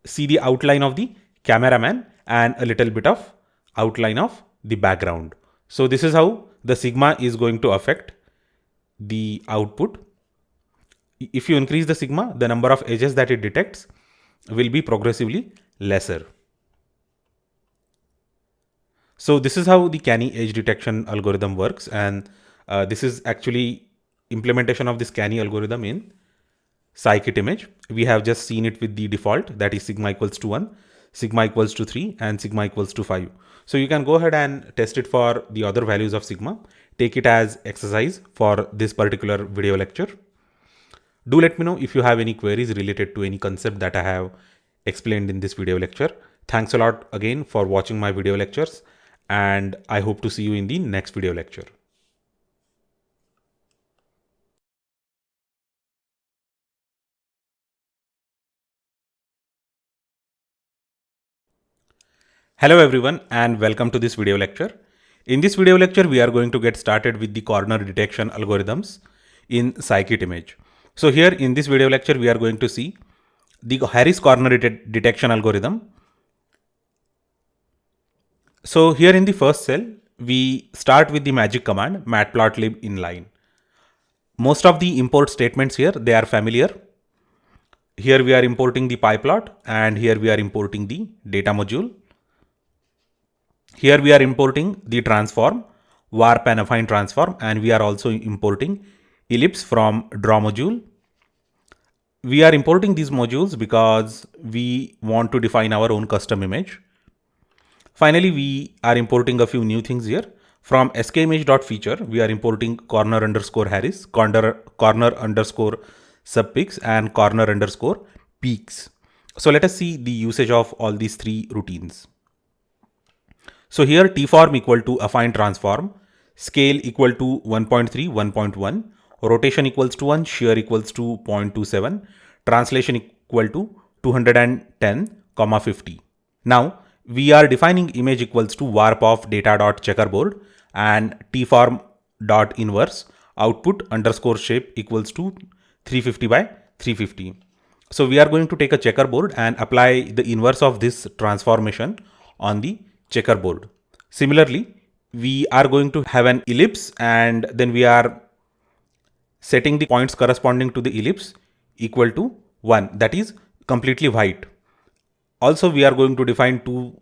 Speaker 1: see the outline of the cameraman and a little bit of outline of the background. So this is how the sigma is going to affect the output. If you increase the sigma, the number of edges that it detects will be progressively lesser. So this is how the canny edge detection algorithm works, and this is actually implementation of this canny algorithm in scikit image. We have just seen it with the default, that is sigma equals to 1, sigma equals to 3, and sigma equals to 5. So you can go ahead and test it for the other values of sigma. Take it as exercise for this particular video lecture. Do let me know if you have any queries related to any concept that I have explained in this video lecture. Thanks a lot again for watching my video lectures, and I hope to see you in the next video lecture. Hello everyone and welcome to this video lecture. In this video lecture, we are going to get started with the corner detection algorithms in scikit image. So here in this video lecture, we are going to see the Harris corner detection algorithm. So here in the first cell, we start with the magic command matplotlib inline. Most of the import statements here, they are familiar. Here we are importing the pyplot, and here we are importing the data module. Here we are importing the transform, warp and affine transform, and we are also importing ellipse from draw module. We are importing these modules because we want to define our own custom image. Finally, we are importing a few new things here. From skimage.feature, we are importing corner underscore Harris, corner underscore subpix, and corner underscore peaks. So let us see the usage of all these three routines. So here tform equal to affine transform, scale equal to 1.3, 1.1, rotation equals to 1, shear equals to 0.27, translation equal to 210, 50. Now we are defining image equals to warp of data.checkerboard and tform dot inverse output underscore shape equals to 350 by 350. So we are going to take a checkerboard and apply the inverse of this transformation on the checkerboard. Similarly, we are going to have an ellipse, and then we are setting the points corresponding to the ellipse equal to 1, that is completely white. Also, we are going to define two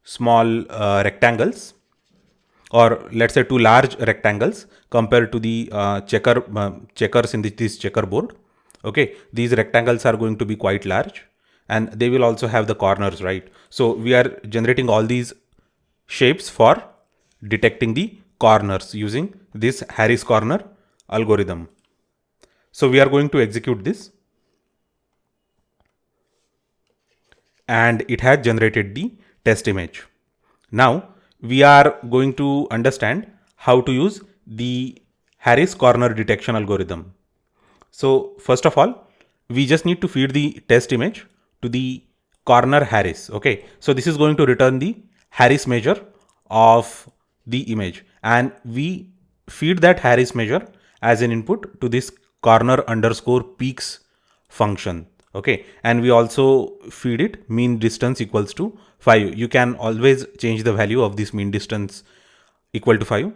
Speaker 1: small rectangles, or let's say two large rectangles compared to the checkers in this checkerboard. Okay, these rectangles are going to be quite large, and they will also have the corners, right? So we are generating all these shapes for detecting the corners using this Harris corner algorithm. So we are going to execute this, and it has generated the test image. Now we are going to understand how to use the Harris corner detection algorithm. So first of all, we just need to feed the test image to the corner Harris. Okay, so this is going to return the Harris measure of the image, and we feed that Harris measure as an input to this corner underscore peaks function. Okay, and we also feed it mean distance equals to 5. You can always change the value of this mean distance equal to 5.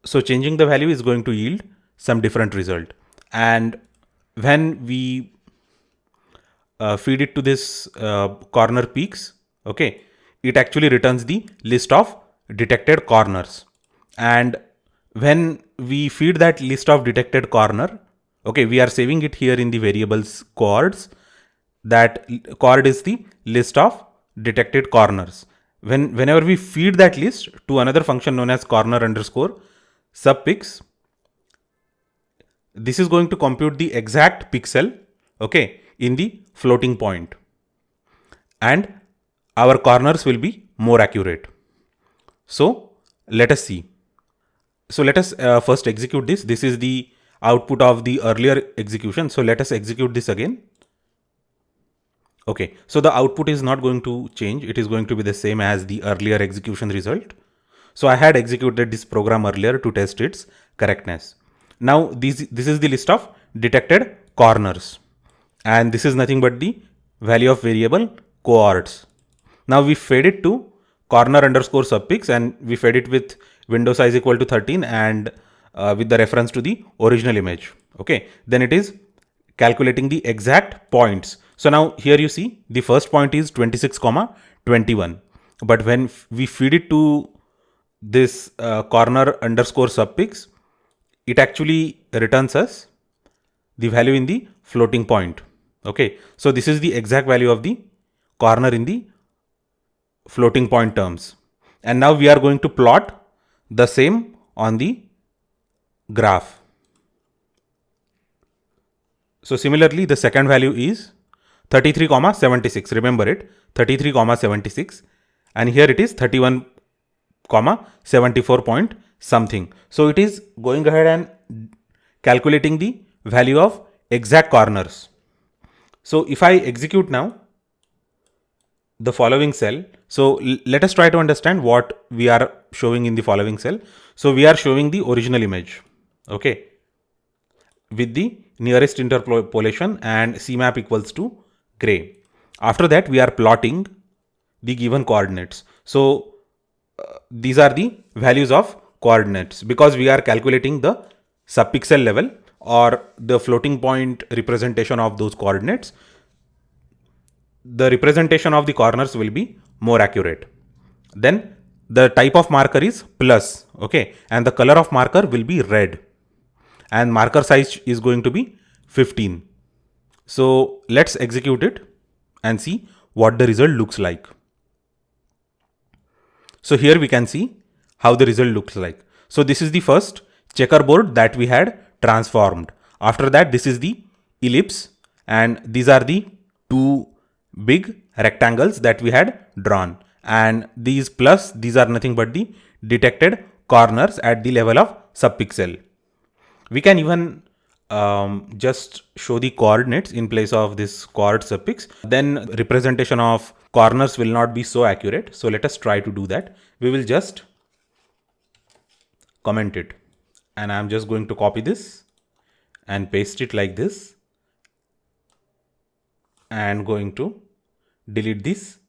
Speaker 1: So changing the value is going to yield some different result. And when we feed it to this corner peaks, okay, it actually returns the list of detected corners. And when we feed that list of detected corner, okay, we are saving it here in the variables chords. That chord is the list of detected corners. Whenever we feed that list to another function known as corner underscore subpix, this is going to compute the exact pixel, okay, in the floating point, and our corners will be more accurate. So let us see. So let us first execute this. This is the output of the earlier execution. So let us execute this again. Okay, so the output is not going to change. It is going to be the same as the earlier execution result. So I had executed this program earlier to test its correctness. Now this is the list of detected corners, and this is nothing but the value of variable cohorts. Now we fed it to corner underscore subpix, and we fed it with window size equal to 13 and with the reference to the original image. Okay, then it is calculating the exact points. So now here you see the first point is 26 comma 21, but when we feed it to this corner underscore subpix, it actually returns us the value in the floating point. Okay, so this is the exact value of the corner in the floating point terms. And now we are going to plot the same on the graph. So similarly, the second value is 33 comma 76. Remember it, 33 comma 76, and here it is 31 comma 74 point something. So it is going ahead and calculating the value of exact corners. So if I execute now the following cell, so let us try to understand what we are showing in the following cell. So we are showing the original image, okay, with the nearest interpolation and CMAP equals to gray. After that, we are plotting the given coordinates. So these are the values of coordinates because we are calculating the subpixel level or the floating point representation of those coordinates. The representation of the corners will be more accurate. Then the type of marker is plus, okay, and the color of marker will be red, and marker size is going to be 15. So let's execute it and see what the result looks like. So here we can see how the result looks like. So this is the first checkerboard that we had transformed. After that, this is the ellipse, and these are the two big rectangles that we had drawn. And these plus, these are nothing but the detected corners at the level of subpixel. We can even just show the coordinates in place of this coord suffix. Then representation of corners will not be so accurate. So let us try to do that. We will just comment it, and I'm just going to copy this and paste it like this, and going to delete this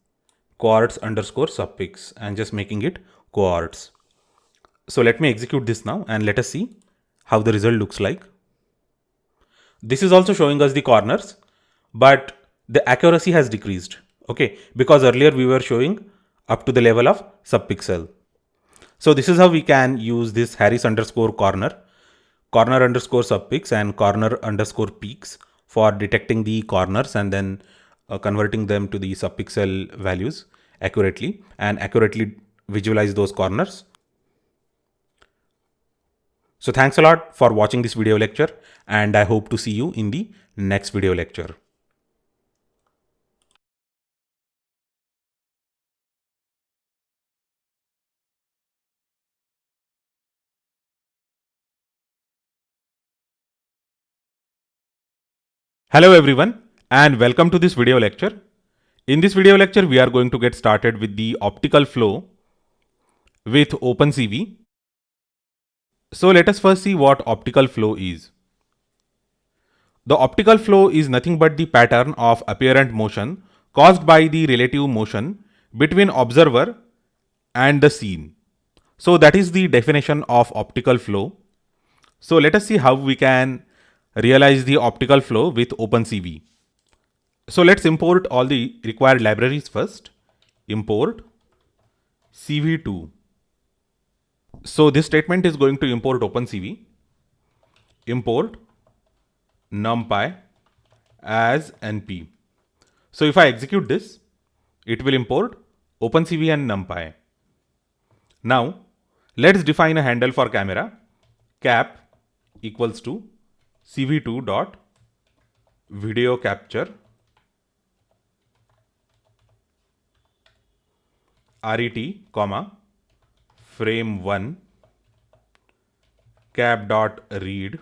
Speaker 1: coords underscore suffix and just making it coords. So let me execute this now and let us see how the result looks like. This is also showing us the corners, but the accuracy has decreased. Okay, because earlier we were showing up to the level of subpixel. So this is how we can use this Harris underscore corner underscore subpix, and corner underscore peaks for detecting the corners and then converting them to the subpixel values accurately and accurately visualize those corners. So thanks a lot for watching this video lecture, and I hope to see you in the next video lecture. Hello everyone, and welcome to this video lecture. In this video lecture, we are going to get started with the optical flow with OpenCV. So let us first see what optical flow is. The optical flow is nothing but the pattern of apparent motion caused by the relative motion between observer and the scene. So that is the definition of optical flow. So let us see how we can realize the optical flow with OpenCV. So let's import all the required libraries first. Import CV2. So this statement is going to import OpenCV, import numpy as np. So if I execute this, it will import OpenCV and numpy. Now let's define a handle for camera. Cap equals to cv2 dot video capture ret comma frame 1 cap dot read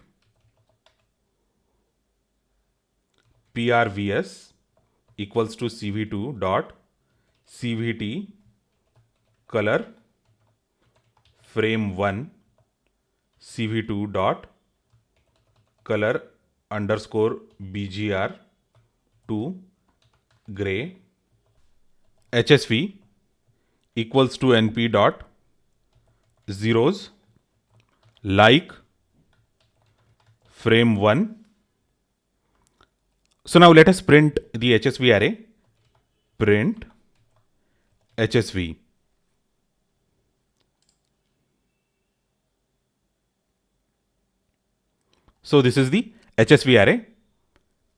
Speaker 1: prvs equals to cv2 dot cvt color frame 1 cv2 dot color underscore bgr to gray. HSV equals to np dot zeros like frame 1. So now let us print the HSV array. Print HSV. So this is the HSV array.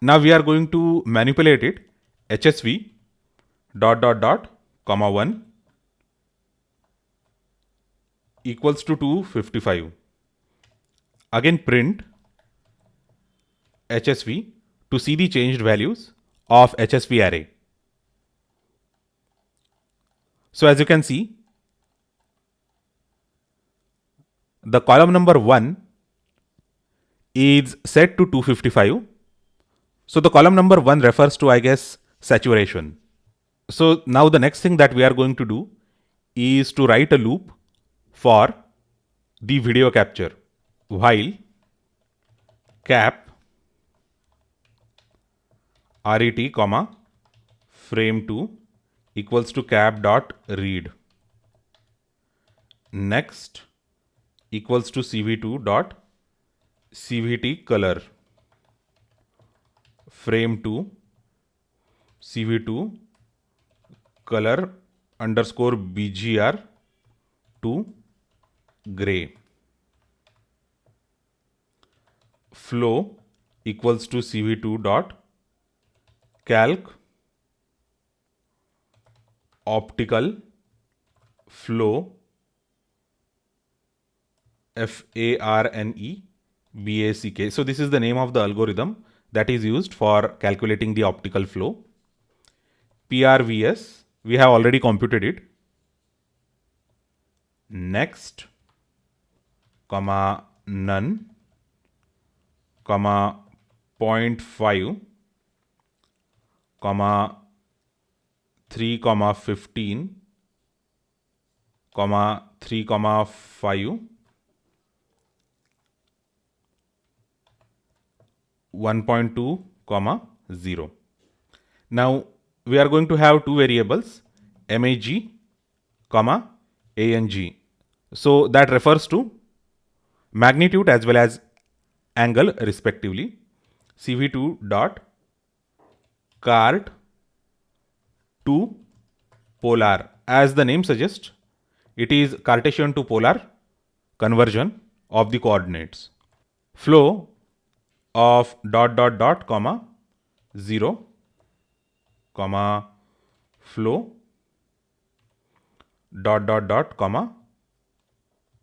Speaker 1: Now we are going to manipulate it. HSV dot dot dot comma 1 equals to 255. Again print HSV to see the changed values of HSV array. So as you can see, the column number 1 is set to 255. So the column number 1 refers to, I guess, saturation. So now the next thing that we are going to do is to write a loop for the video capture. While cap ret comma frame 2 equals to cap dot read. Next equals to cv2 dot cvt color frame 2 cv2 color underscore bgr to gray. Flow equals to cv2 dot calc optical flow FARNE BACK. So this is the name of the algorithm that is used for calculating the optical flow. PRVS, we have already computed it. Next, comma none, comma 0.5, comma 3, comma 15, comma 3, comma 5, 1.2, comma 0. Now we are going to have two variables, mag, comma ang. So that refers to magnitude as well as angle respectively. cv2 dot cart to polar. As the name suggests, it is Cartesian to polar conversion of the coordinates. Flow of dot dot dot comma 0 comma flow dot dot dot comma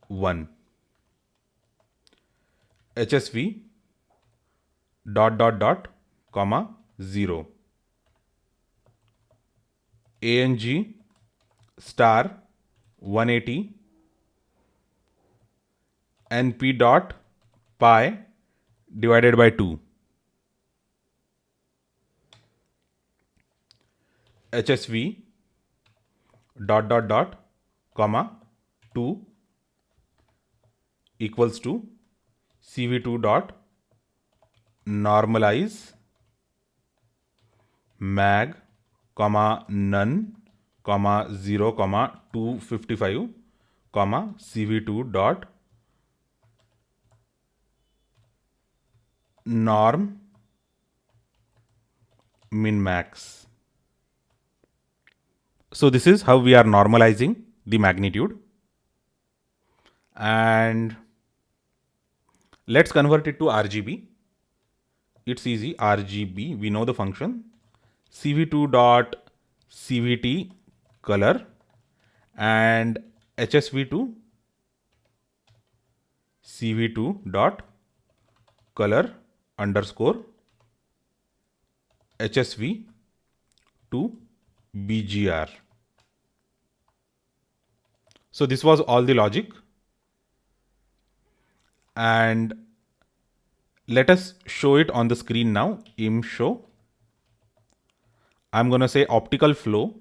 Speaker 1: 1. HSV dot dot dot comma 0. ANG star 180 NP dot pi divided by 2. HSV dot dot dot comma 2 equals to cv2 dot normalize mag comma none comma 0 comma 255 comma cv2 dot norm min max. So this is how we are normalizing the magnitude, and let's convert it to RGB. It's easy. RGB, we know the function cv2 dot cvt color and hsv2 cv2 dot color underscore hsv to bgr. So this was all the logic, and let us show it on the screen now. Im show I'm going to say optical flow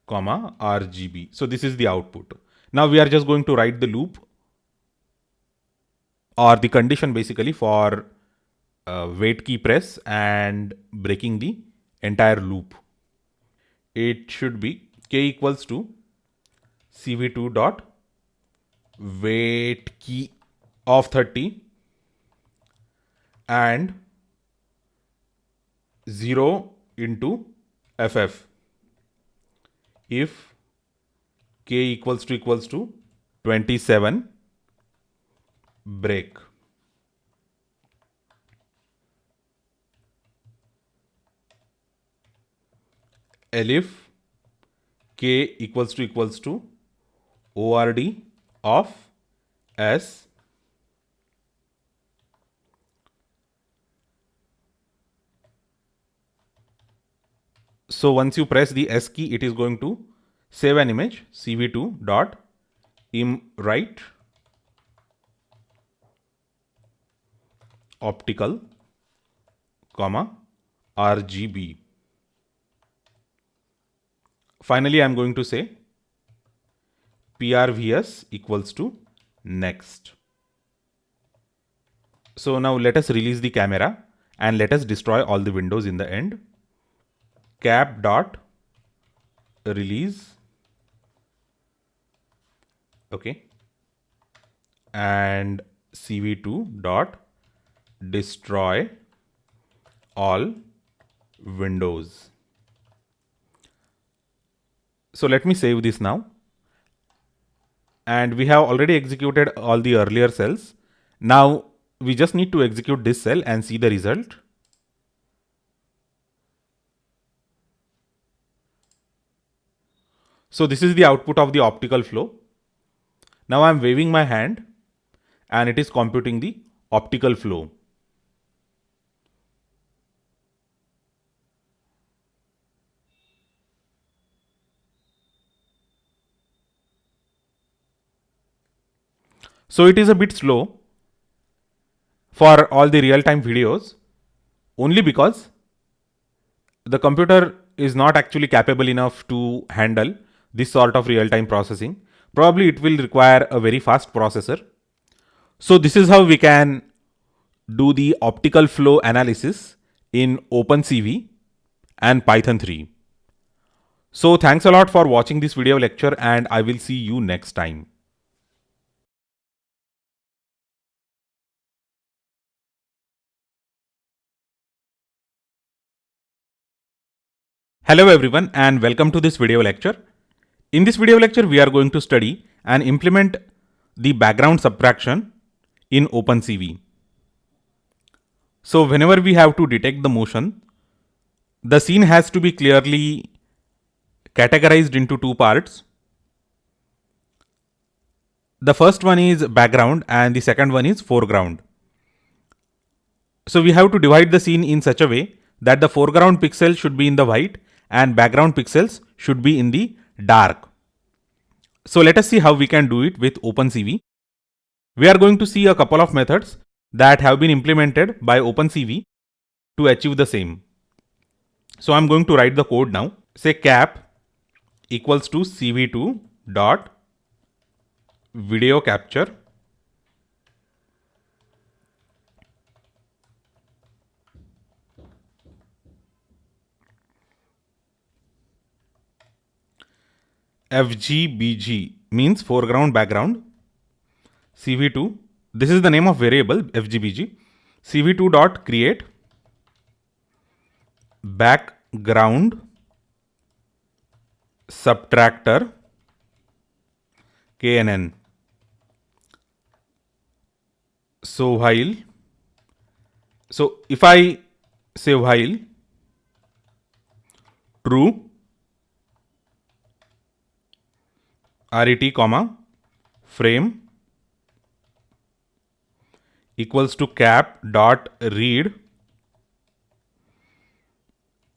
Speaker 1: comma RGB. So this is the output. Now we are just going to write the loop or the condition basically for wait key press and breaking the entire loop. It should be k equals to cv2 dot wait key of 30 and 0 into ff if k equals to 27 break. Elif k equals to ord of s so once you press the S key, it is going to save an image cv2 dot im write optical comma RGB. Finally, I'm going to say PRVS equals to next. So now let us release the camera and let us destroy all the windows in the end. Cap dot release. Okay. And cv2 dot destroy all windows. So let me save this now. And we have already executed all the earlier cells. Now we just need to execute this cell and see the result. So this is the output of the optical flow. Now I'm waving my hand and it is computing the optical flow. So it is a bit slow for all the real-time videos only because the computer is not actually capable enough to handle this sort of real-time processing. Probably it will require a very fast processor. So this is how we can do the optical flow analysis in OpenCV and Python 3. So thanks a lot for watching this video lecture and I will see you next time. Hello everyone and welcome to this video lecture. In this video lecture, we are going to study and implement the background subtraction in OpenCV. So whenever we have to detect the motion, the scene has to be clearly categorized into two parts. The first one is background and the second one is foreground. So we have to divide the scene in such a way that the foreground pixel should be in the white and background pixels should be in the dark. So let us see how we can do it with OpenCV. We are going to see a couple of methods that have been implemented by OpenCV to achieve the same. So I'm going to write the code now. Say cap equals to cv2 dot video capture FGBG means foreground background cv2, this is the name of variable FGBG, cv2 dot create background subtractor KNN. So if I say while true RET comma frame equals to cap dot read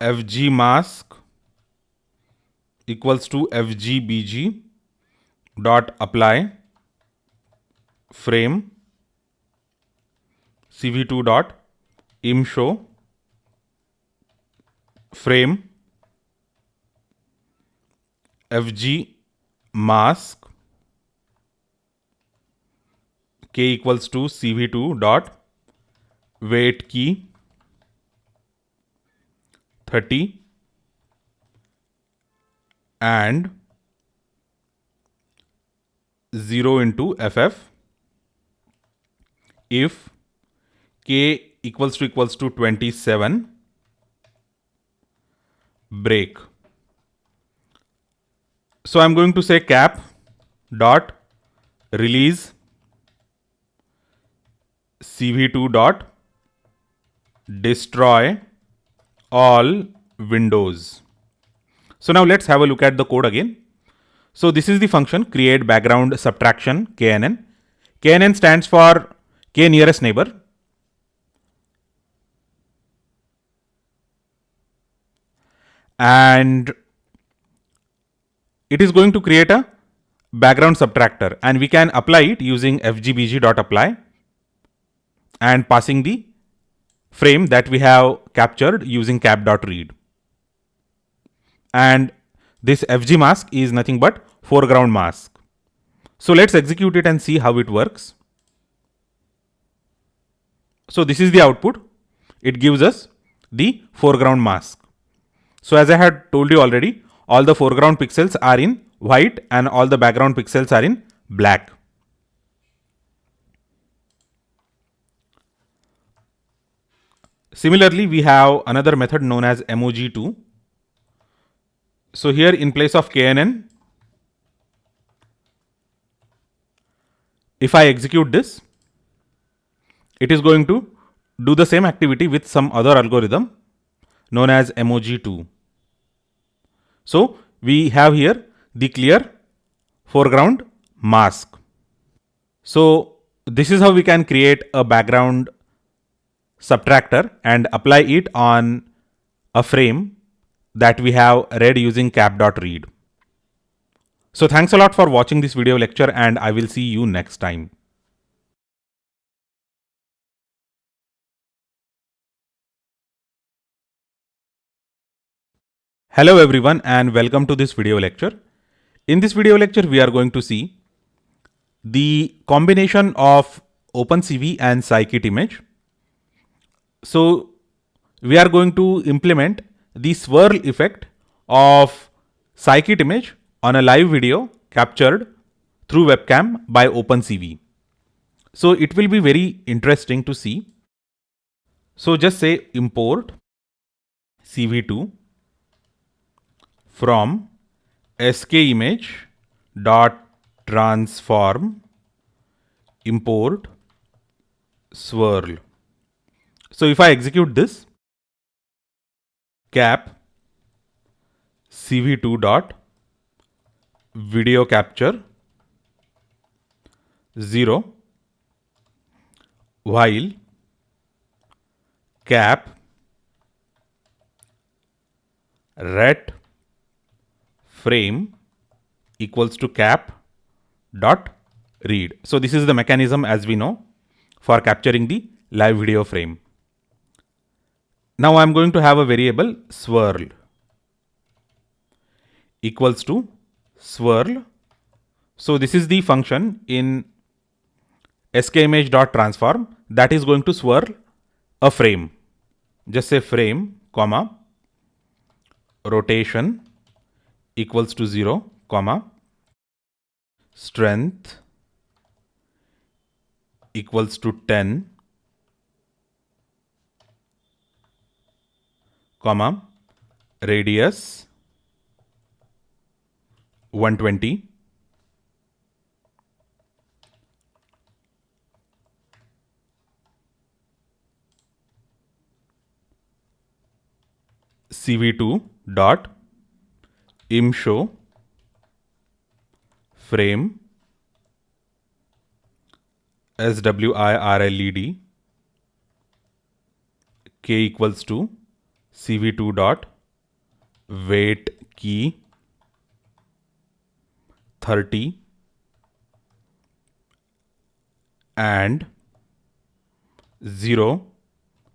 Speaker 1: FG mask equals to FGBG dot apply frame cv2 dot im show frame fg mask k equals to cv2 dot weight key 30 and 0 into ff if k equals to 27 break. So I'm going to say cap dot release cv2 dot destroy all windows. So now let's have a look at the code again. So this is the function create background subtraction knn. Knn stands for k nearest neighbor. And it is going to create a background subtractor, and we can apply it using fgbg.apply and passing the frame that we have captured using cap.read. And this fg mask is nothing but foreground mask. So let's execute it and see how it works. So this is the output. It gives us the foreground mask. So as I had told you already, all the foreground pixels are in white and all the background pixels are in black. Similarly, we have another method known as emoji2. So here in place of knn, if I execute this, it is going to do the same activity with some other algorithm known as emoji2. So we have here the clear foreground mask. So this is how we can create a background subtractor and apply it on a frame that we have read using cap.read. So thanks a lot for watching this video lecture, and I will see you next time. Hello everyone and welcome to this video lecture. In this video lecture, we are going to see the combination of OpenCV and scikit image. So we are going to implement the swirl effect of scikit image on a live video captured through webcam by OpenCV. So it will be very interesting to see. So just say import cv2 from skimage.transform import swirl. So if I execute this, cap cv2 dot video capture 0 while cap ret frame equals to cap dot read. So this is the mechanism, as we know, for capturing the live video frame. Now I'm going to have a variable swirl equals to swirl. So this is the function in skimage.transform that is going to swirl a frame. Just say frame, comma, rotation equals to 0, comma, strength equals to 10, comma, radius 120, cv2 dot imshow frame swirled k equals to cv2 dot weight key 30 and 0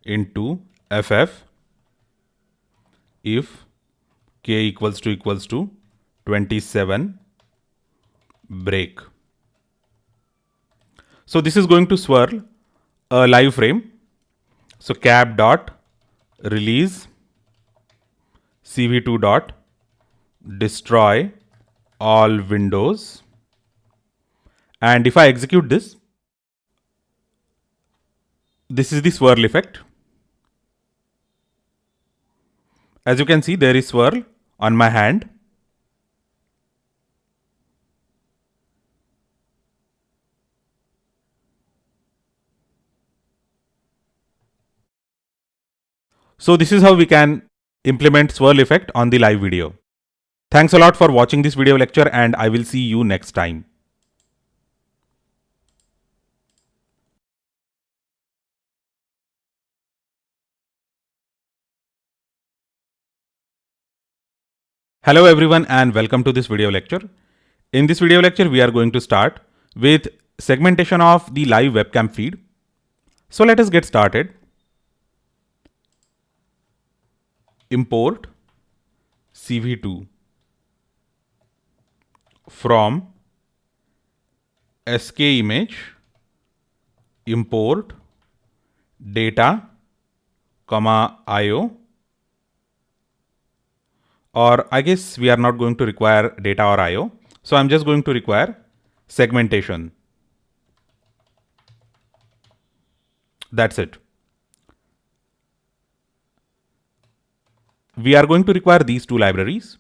Speaker 1: into ff if k equals to 27 break. So this is going to swirl a live frame. So cap dot release cv2 dot destroy all windows, and if I execute this, this is the swirl effect. As you can see, there is swirl on my hand. So this is how we can implement swirl effect on the live video. Thanks a lot for watching this video lecture, and I will see you next time. Hello everyone and welcome to this video lecture. In this video lecture, we are going to start with segmentation of the live webcam feed. So let us get started. Import cv2 from sk image, import data, io, or I guess we are not going to require data or IO. So I'm just going to require segmentation. That's it. We are going to require these two libraries.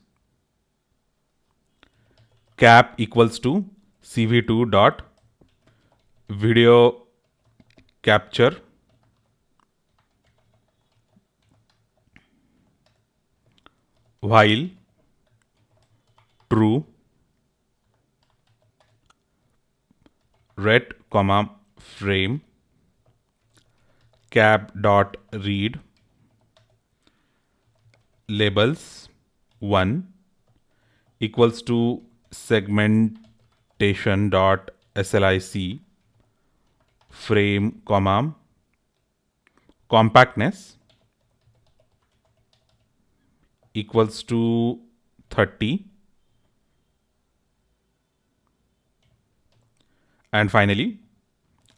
Speaker 1: Cap equals to cv2 dot video capture while true ret comma frame cap dot read labels 1 equals to segmentation dot slic frame comma compactness equals to 30, and finally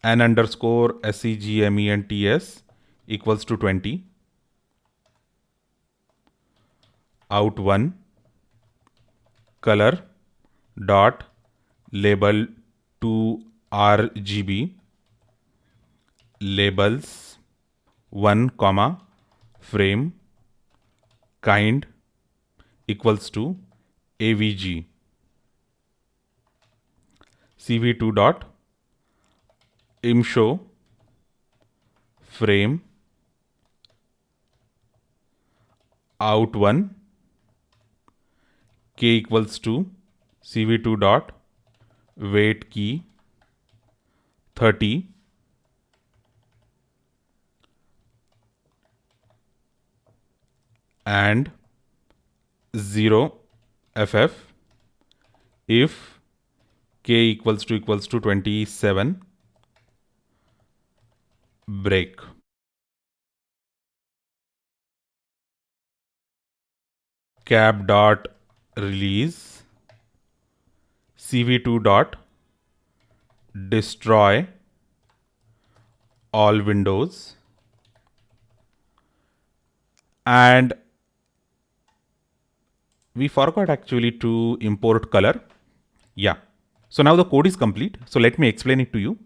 Speaker 1: n underscore segments equals to 20, out1 color dot label to RGB labels 1 comma frame kind equals to avg cv2 dot imshow frame out1 k equals to cv2 dot wait key 30, and 0 ff if k equals to 27 break. Cap dot release cv2 dot destroy all windows, and we forgot actually to import color. Yeah. So now the code is complete. So let me explain it to you.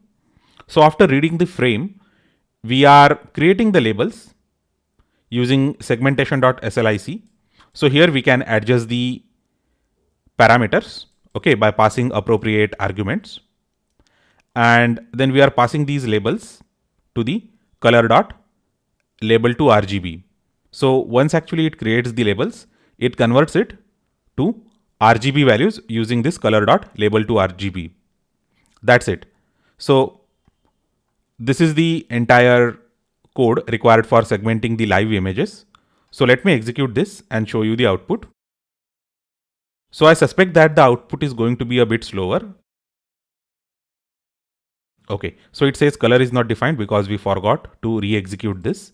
Speaker 1: So after reading the frame, we are creating the labels using segmentation.slic. So here we can adjust the parameters, okay, by passing appropriate arguments. And then we are passing these labels to the color dot label to RGB. So once actually it creates the labels, it converts it to RGB values using this color dot label to RGB. That's it. So this is the entire code required for segmenting the live images. So let me execute this and show you the output. So I suspect that the output is going to be a bit slower. Okay, so it says color is not defined because we forgot to re-execute this.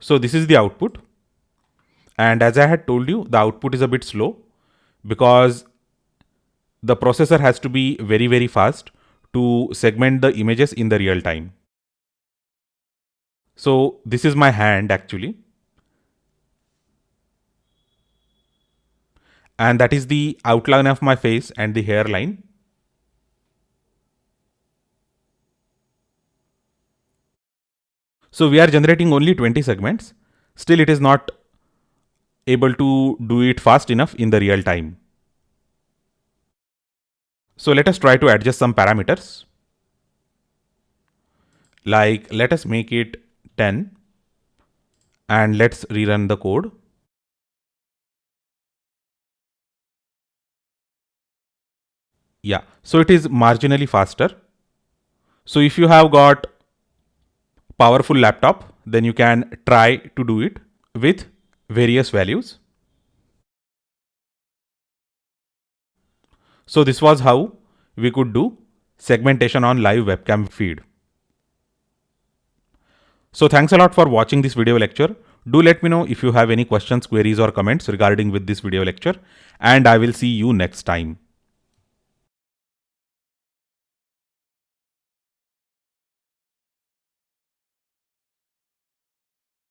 Speaker 1: So this is the output. And as I had told you, the output is a bit slow because the processor has to be very, very fast to segment the images in the real time. So this is my hand actually. And that is the outline of my face and the hairline. So we are generating only 20 segments. Still, it is not able to do it fast enough in the real time. So let us try to adjust some parameters. Like let us make it 10 and let's rerun the code. Yeah, so it is marginally faster. So if you have got powerful laptop, then you can try to do it with various values. So this was how we could do segmentation on live webcam feed. So thanks a lot for watching this video lecture. Do let me know if you have any questions, queries or comments regarding with this video lecture, and I will see you next time.